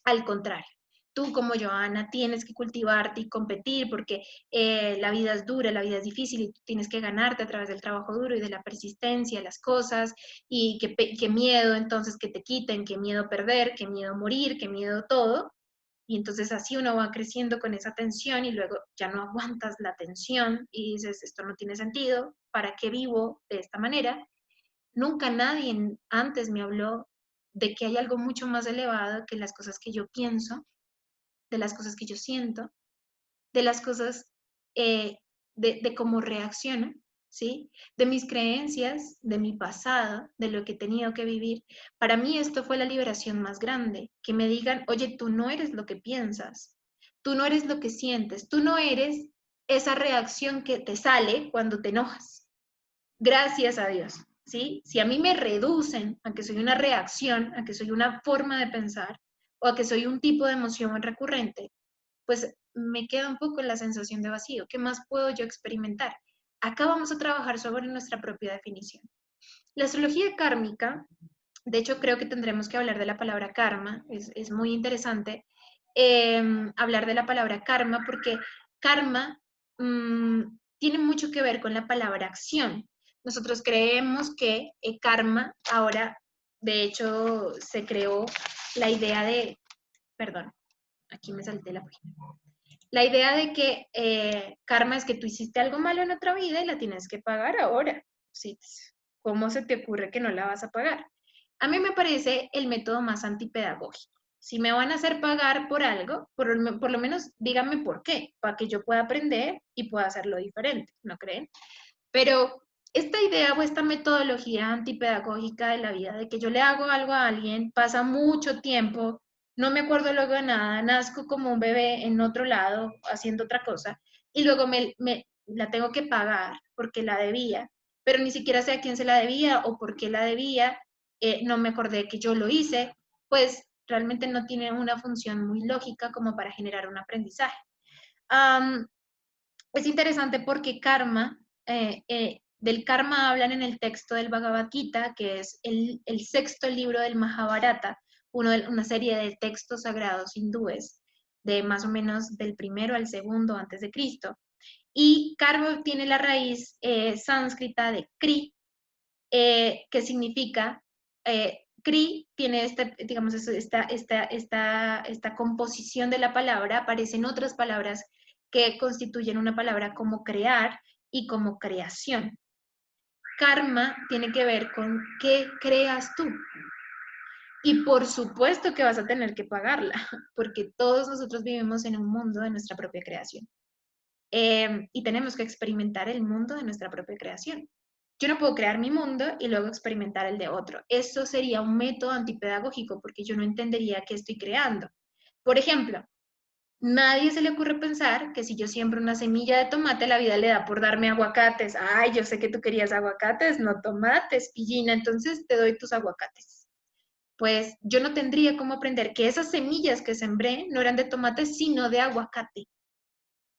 Al contrario, tú como Johanna tienes que cultivarte y competir porque la vida es dura, la vida es difícil y tú tienes que ganarte a través del trabajo duro y de la persistencia, las cosas, y qué miedo entonces que te quiten, qué miedo perder, qué miedo morir, qué miedo todo. Y entonces así uno va creciendo con esa tensión y luego ya no aguantas la tensión y dices, esto no tiene sentido, ¿para qué vivo de esta manera? Nunca nadie antes me habló de que hay algo mucho más elevado que las cosas que yo pienso, de las cosas que yo siento, de las cosas, eh, de cómo reacciono, ¿sí? De mis creencias, de mi pasado, de lo que he tenido que vivir. Para mí esto fue la liberación más grande, que me digan, oye, tú no eres lo que piensas, tú no eres lo que sientes, tú no eres esa reacción que te sale cuando te enojas. Gracias a Dios, ¿sí? Si a mí me reducen a que soy una reacción, a que soy una forma de pensar o a que soy un tipo de emoción recurrente, pues me queda un poco la sensación de vacío. ¿Qué más puedo yo experimentar? Acá vamos a trabajar sobre nuestra propia definición. La astrología kármica De hecho, creo que tendremos que hablar de la palabra karma, es muy interesante hablar de la palabra karma porque karma tiene mucho que ver con la palabra acción. Nosotros creemos que karma ahora, de hecho, se creó la idea de, perdón, aquí me salté la página. La idea de que karma es que tú hiciste algo malo en otra vida y la tienes que pagar ahora. Sí, ¿cómo se te ocurre que no la vas a pagar? A mí me parece el método más antipedagógico. Si me van a hacer pagar por algo, por lo menos díganme por qué, para que yo pueda aprender y pueda hacerlo diferente, ¿no creen? Pero esta idea o esta metodología antipedagógica de la vida, de que yo le hago algo a alguien, pasa mucho tiempo, no me acuerdo luego de nada, nazco como un bebé en otro lado haciendo otra cosa y luego la tengo que pagar porque la debía, pero ni siquiera sé a quién se la debía o por qué la debía, no me acordé que yo lo hice, pues realmente no tiene una función muy lógica como para generar un aprendizaje. Um, es interesante porque del karma hablan en el texto del Bhagavad Gita, que es el sexto libro del Mahabharata, una serie de textos sagrados hindúes, de más o menos del primero al segundo antes de Cristo. Y karma tiene la raíz sánscrita de kri, que significa, kri tiene digamos, esta composición de la palabra, aparecen otras palabras que constituyen una palabra como crear y como creación. Karma tiene que ver con qué creas tú. Y por supuesto que vas a tener que pagarla, porque todos nosotros vivimos en un mundo de nuestra propia creación. Y tenemos que experimentar el mundo de nuestra propia creación. Yo no puedo crear mi mundo y luego experimentar el de otro. Eso sería un método antipedagógico porque yo no entendería qué estoy creando. Por ejemplo, nadie se le ocurre pensar que si yo siembro una semilla de tomate, la vida le da por darme aguacates. Ay, yo sé que tú querías aguacates, no tomates, pillina, entonces te doy tus aguacates. Pues yo no tendría cómo aprender que esas semillas que sembré no eran de tomate, sino de aguacate.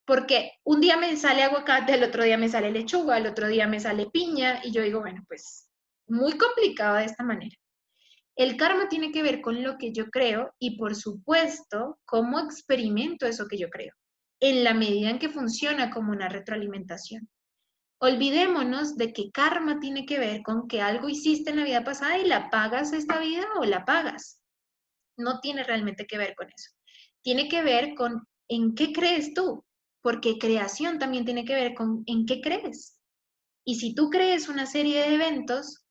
Porque un día me sale aguacate, el otro día me sale lechuga, el otro día me sale piña, y yo digo, bueno, pues muy complicado de esta manera. El karma tiene que ver con lo que yo creo y, por supuesto, cómo experimento eso que yo creo, en la medida en que funciona como una retroalimentación. Olvidémonos de que karma tiene que ver con que algo hiciste en la vida pasada y la pagas esta vida o la pagas. No tiene realmente que ver con eso. Tiene que ver con en qué crees tú, porque creación también tiene que ver con en qué crees. Y si tú crees una serie de eventos,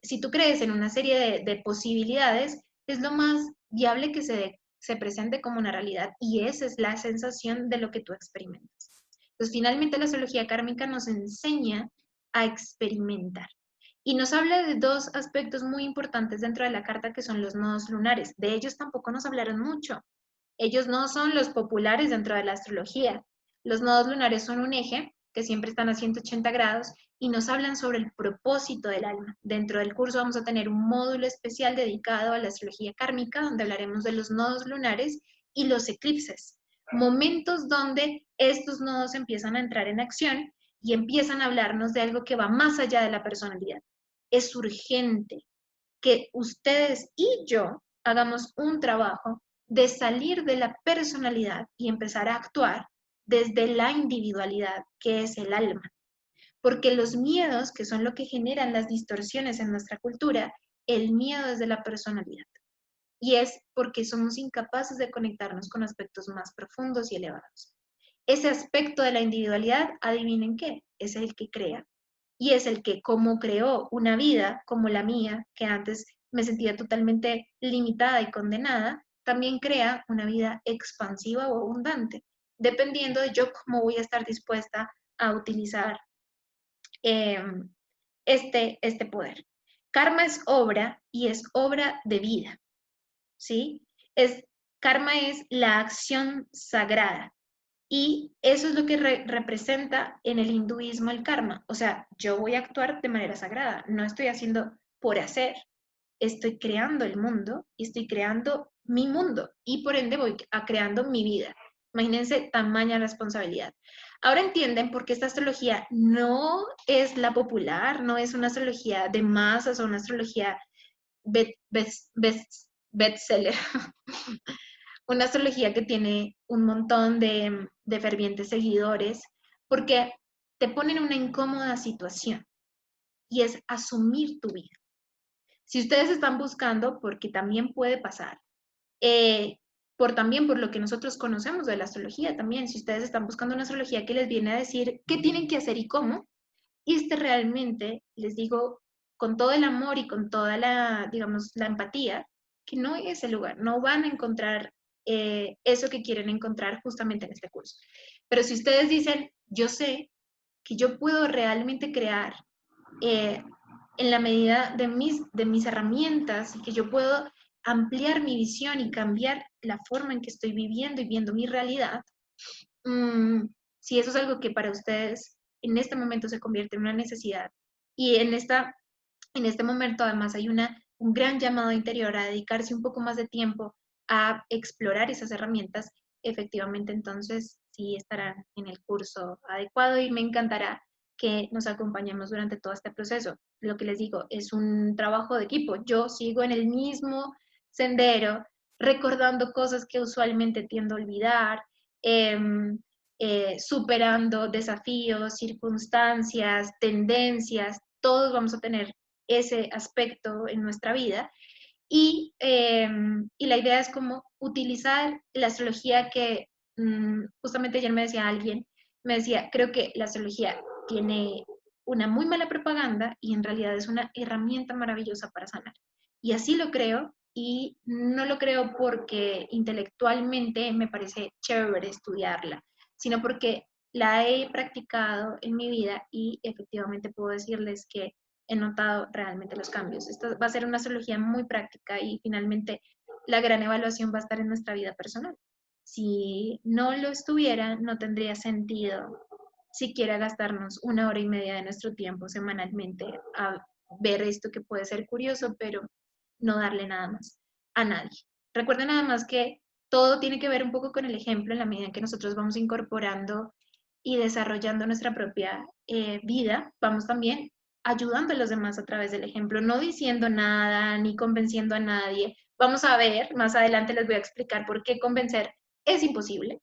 si tú crees en una serie de posibilidades, es lo más viable que se presente como una realidad. Y esa es la sensación de lo que tú experimentas. Entonces, finalmente la astrología kármica nos enseña a experimentar. Y nos habla de dos aspectos muy importantes dentro de la carta que son los nodos lunares. De ellos tampoco nos hablaron mucho. Ellos no son los populares dentro de la astrología. Los nodos lunares son un eje que siempre están a 180 grados y nos hablan sobre el propósito del alma. Dentro del curso vamos a tener un módulo especial dedicado a la astrología kármica, donde hablaremos de los nodos lunares y los eclipses, momentos donde estos nodos empiezan a entrar en acción y empiezan a hablarnos de algo que va más allá de la personalidad. Es urgente que ustedes y yo hagamos un trabajo de salir de la personalidad y empezar a actuar desde la individualidad, que es el alma. Porque los miedos, que son lo que generan las distorsiones en nuestra cultura, el miedo es de la personalidad. Y es porque somos incapaces de conectarnos con aspectos más profundos y elevados. Ese aspecto de la individualidad, adivinen qué, es el que crea. Y es el que, como creó una vida como la mía, que antes me sentía totalmente limitada y condenada, también crea una vida expansiva o abundante, dependiendo de yo cómo voy a estar dispuesta a utilizar eh, este poder. Karma es obra y es obra de vida, ¿sí? Karma es la acción sagrada. Y eso es lo que representa en el hinduismo el karma. O sea, yo voy a actuar de manera sagrada, no estoy haciendo por hacer, estoy creando el mundo y estoy creando mi mundo y por ende voy a creando mi vida. Imagínense tamaña responsabilidad. Ahora entienden por qué esta astrología no es la popular, no es una astrología de masas o una astrología bestseller. Una astrología que tiene un montón de fervientes seguidores, porque te pone en una incómoda situación y es asumir tu vida. Si ustedes están buscando, porque también puede pasar, eh, también por lo que nosotros conocemos de la astrología también, si ustedes están buscando una astrología que les viene a decir qué tienen que hacer y cómo, y realmente, les digo, con todo el amor y con toda la, digamos, la empatía, que no es el lugar, no van a encontrar eso que quieren encontrar justamente en este curso. Pero si ustedes dicen, yo sé que yo puedo realmente crear eh, en la medida de mis herramientas y que yo puedo ampliar mi visión y cambiar la forma en que estoy viviendo y viendo mi realidad, si eso es algo que para ustedes en este momento se convierte en una necesidad y en este momento además hay un gran llamado interior a dedicarse un poco más de tiempo a explorar esas herramientas, efectivamente entonces sí estarán en el curso adecuado y me encantará que nos acompañemos durante todo este proceso. Lo que les digo, es un trabajo de equipo. Yo sigo en el mismo sendero, recordando cosas que usualmente tiendo a olvidar, eh, superando desafíos, circunstancias, tendencias, todos vamos a tener ese aspecto en nuestra vida. Y la idea es como utilizar la astrología que justamente ayer me decía alguien, me decía, creo que la astrología tiene una muy mala propaganda y en realidad es una herramienta maravillosa para sanar. Y así lo creo y no lo creo porque intelectualmente me parece chévere estudiarla, sino porque la he practicado en mi vida y efectivamente puedo decirles que he notado realmente los cambios. Esto va a ser una astrología muy práctica y finalmente la gran evaluación va a estar en nuestra vida personal. Si no lo estuviera, no tendría sentido siquiera gastarnos 1 hora y media de nuestro tiempo semanalmente a ver esto que puede ser curioso, pero no darle nada más a nadie. Recuerden nada más que todo tiene que ver un poco con el ejemplo en la medida en que nosotros vamos incorporando y desarrollando nuestra propia vida, vamos también ayudando a los demás a través del ejemplo, no diciendo nada ni convenciendo a nadie. Vamos a ver, más adelante les voy a explicar por qué convencer es imposible,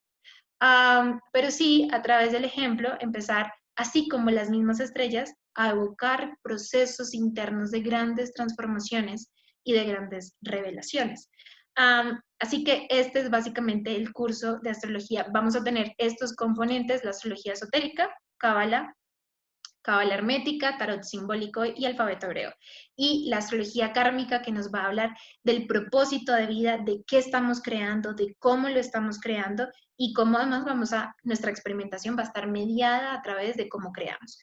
pero sí a través del ejemplo empezar, así como las mismas estrellas, a evocar procesos internos de grandes transformaciones y de grandes revelaciones. Así que este es básicamente el curso de astrología. Vamos a tener estos componentes, la astrología esotérica, cábala, cábala hermética, tarot simbólico y alfabeto hebreo. Y la astrología kármica que nos va a hablar del propósito de vida, de qué estamos creando, de cómo lo estamos creando y cómo además nuestra experimentación va a estar mediada a través de cómo creamos.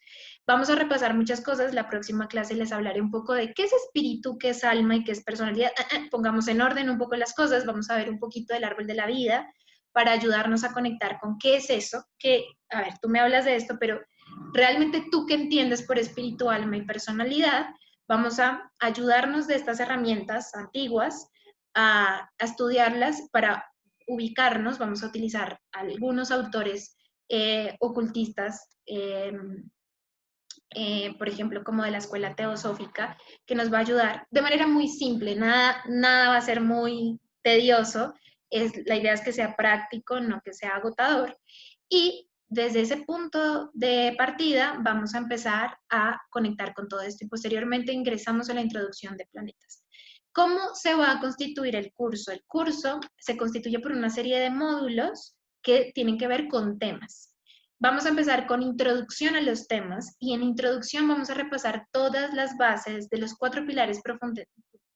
Vamos a repasar muchas cosas. La próxima clase les hablaré un poco de qué es espíritu, qué es alma y qué es personalidad. Pongamos en orden un poco las cosas. Vamos a ver un poquito del árbol de la vida para ayudarnos a conectar con qué es eso. Que, a ver, tú me hablas de esto, pero realmente tú qué entiendes por espíritu, alma y personalidad. Vamos a ayudarnos de estas herramientas antiguas a estudiarlas para ubicarnos. Vamos a utilizar algunos autores ocultistas, por ejemplo, como de la escuela teosófica, que nos va a ayudar de manera muy simple. Nada va a ser muy tedioso. La idea es que sea práctico, no que sea agotador. Y desde ese punto de partida vamos a empezar a conectar con todo esto y posteriormente ingresamos a la introducción de planetas. ¿Cómo se va a constituir el curso? El curso se constituye por una serie de módulos que tienen que ver con temas. Vamos a empezar con introducción a los temas y en introducción vamos a repasar todas las bases de los 4 pilares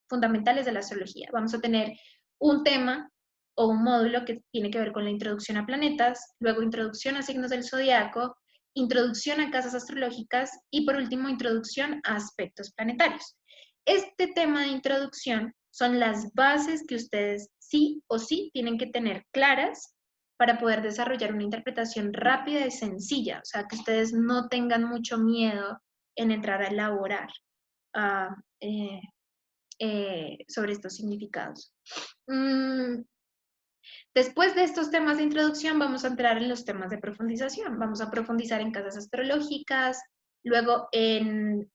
fundamentales de la astrología. Vamos a tener un tema o un módulo que tiene que ver con la introducción a planetas, luego introducción a signos del zodiaco, introducción a casas astrológicas y por último introducción a aspectos planetarios. Este tema de introducción son las bases que ustedes sí o sí tienen que tener claras para poder desarrollar una interpretación rápida y sencilla, o sea, que ustedes no tengan mucho miedo en entrar a elaborar uh, eh, sobre estos significados. Después de estos temas de introducción, vamos a entrar en los temas de profundización. Vamos a profundizar en casas astrológicas, luego en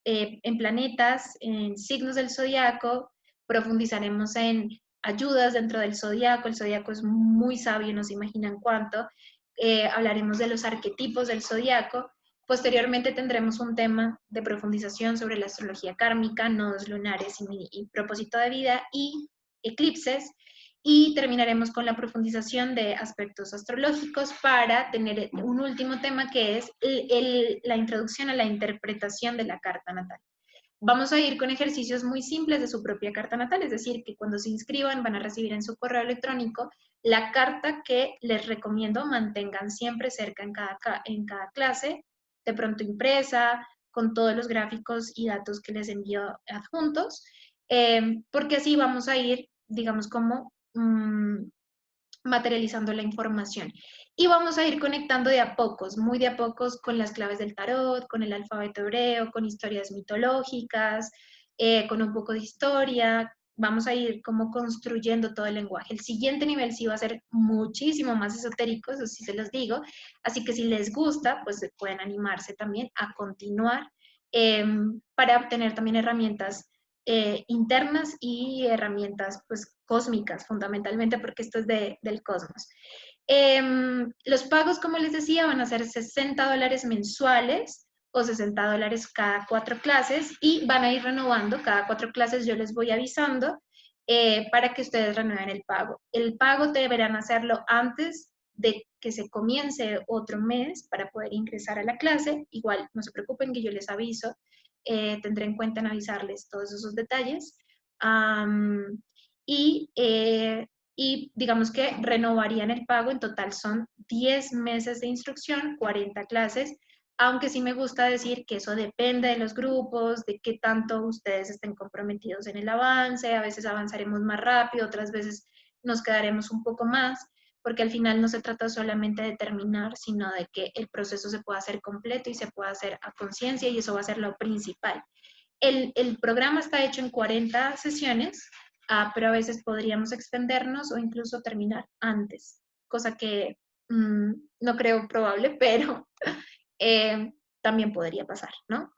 en planetas, en signos del zodiaco, profundizaremos en ayudas dentro del zodiaco. El zodiaco es muy sabio, no se imaginan cuánto. Hablaremos de los arquetipos del zodiaco. Posteriormente tendremos un tema de profundización sobre la astrología kármica, nodos lunares y propósito de vida y eclipses. Y terminaremos con la profundización de aspectos astrológicos para tener un último tema que es la introducción a la interpretación de la carta natal. Vamos a ir con ejercicios muy simples de su propia carta natal, es decir, que cuando se inscriban van a recibir en su correo electrónico la carta que les recomiendo mantengan siempre cerca en cada clase, de pronto impresa, con todos los gráficos y datos que les envío adjuntos, porque así vamos a ir, digamos, como materializando la información. Y vamos a ir conectando de a pocos, muy de a pocos, con las claves del tarot, con el alfabeto hebreo, con historias mitológicas, con un poco de historia. Vamos a ir como construyendo todo el lenguaje. El siguiente nivel sí va a ser muchísimo más esotérico, eso sí se los digo. Así que si les gusta, pues pueden animarse también a continuar para obtener también herramientas internas y herramientas pues cósmicas fundamentalmente porque esto es del cosmos. Los pagos, como les decía, van a ser $60 mensuales o $60 cada 4 clases y van a ir renovando. Cada 4 clases yo les voy avisando para que ustedes renueven el pago. El pago deberán hacerlo antes de que se comience otro mes para poder ingresar a la clase. Igual, no se preocupen que yo les aviso. Tendré en cuenta en avisarles todos esos detalles. Y, y digamos que renovarían el pago. En total son 10 meses de instrucción, 40 clases, aunque sí me gusta decir que eso depende de los grupos, de qué tanto ustedes estén comprometidos en el avance. A veces avanzaremos más rápido, otras veces nos quedaremos un poco más, porque al final no se trata solamente de terminar, sino de que el proceso se pueda hacer completo y se pueda hacer a conciencia, y eso va a ser lo principal. El programa está hecho en 40 sesiones, pero a veces podríamos extendernos o incluso terminar antes, cosa que no creo probable, pero también podría pasar, ¿no?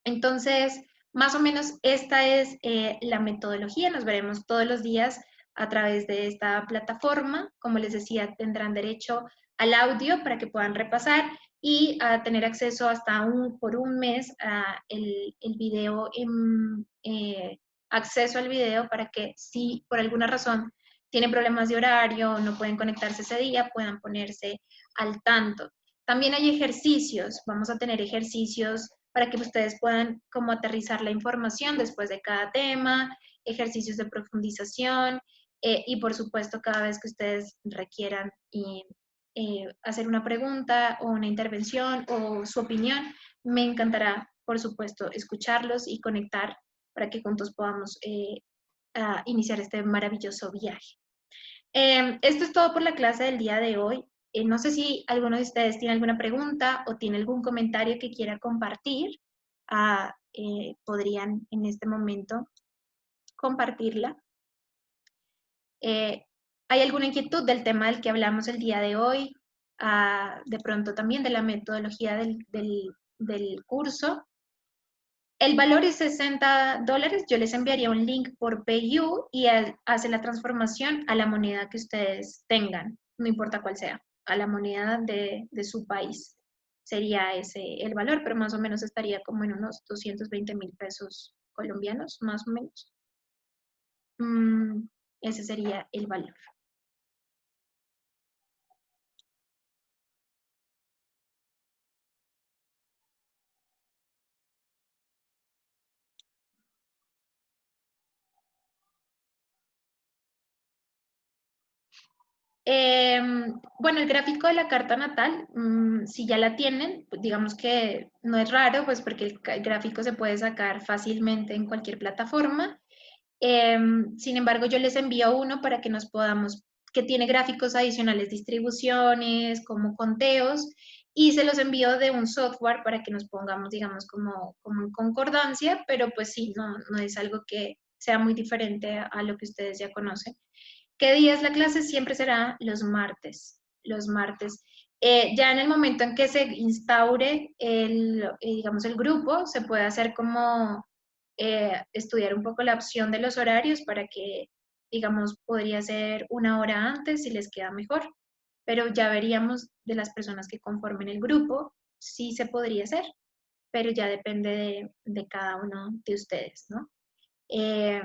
Entonces, más o menos esta es la metodología. Nos veremos todos los días a través de esta plataforma. Como les decía, tendrán derecho al audio para que puedan repasar y a tener acceso hasta por un mes a el video, acceso al video para que si por alguna razón tienen problemas de horario o no pueden conectarse ese día, puedan ponerse al tanto. También hay ejercicios, vamos a tener ejercicios para que ustedes puedan como aterrizar la información después de cada tema, ejercicios de profundización y por supuesto cada vez que ustedes requieran hacer una pregunta o una intervención o su opinión, me encantará por supuesto escucharlos y conectar para que juntos podamos iniciar este maravilloso viaje. Esto es todo por la clase del día de hoy. No sé si alguno de ustedes tiene alguna pregunta o tiene algún comentario que quiera compartir. Podrían en este momento compartirla. ¿Hay alguna inquietud del tema del que hablamos el día de hoy? De pronto también de la metodología del curso. El valor es $60. Yo les enviaría un link por PayU y hace la transformación a la moneda que ustedes tengan, no importa cuál sea, a la moneda de su país. Sería ese el valor, pero más o menos estaría como en unos 220.000 pesos colombianos, más o menos. Ese sería el valor. Bueno, el gráfico de la carta natal, si ya la tienen, pues digamos que no es raro, pues porque el gráfico se puede sacar fácilmente en cualquier plataforma. Sin embargo, yo les envío uno para que nos podamos, que tiene gráficos adicionales, distribuciones, como conteos, y se los envío de un software para que nos pongamos, digamos, como en concordancia, pero pues sí, no es algo que sea muy diferente a lo que ustedes ya conocen. ¿Qué día es la clase? Siempre será los martes. Los martes. Ya en el momento en que se instaure digamos, el grupo, se puede hacer como estudiar un poco la opción de los horarios para que, digamos, podría ser una hora antes si les queda mejor, pero ya veríamos de las personas que conformen el grupo si se podría hacer, pero ya depende de cada uno de ustedes, ¿no? Eh,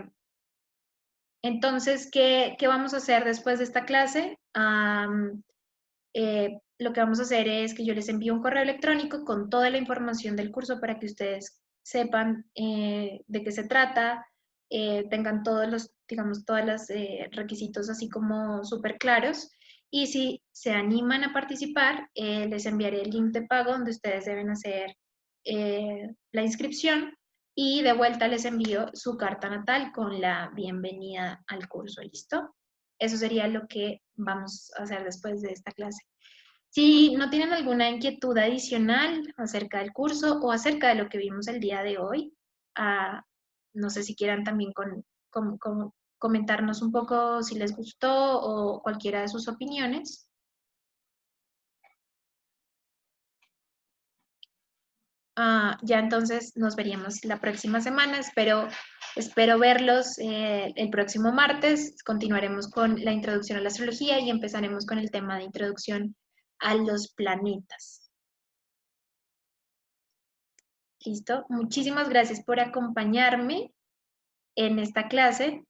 entonces, ¿qué vamos a hacer después de esta clase? Lo que vamos a hacer es que yo les envío un correo electrónico con toda la información del curso para que ustedes sepan de qué se trata, tengan todos los, digamos, todos los requisitos así como súper claros. Y si se animan a participar, les enviaré el link de pago donde ustedes deben hacer la inscripción y de vuelta les envío su carta natal con la bienvenida al curso, ¿listo? Eso sería lo que vamos a hacer después de esta clase. Si no tienen alguna inquietud adicional acerca del curso o acerca de lo que vimos el día de hoy, ah, no sé si quieran también comentarnos un poco si les gustó o cualquiera de sus opiniones. Ya entonces nos veríamos la próxima semana. Espero verlos el próximo martes. Continuaremos con la introducción a la astrología y empezaremos con el tema de introducción a los planetas. ¿Listo? Muchísimas gracias por acompañarme en esta clase.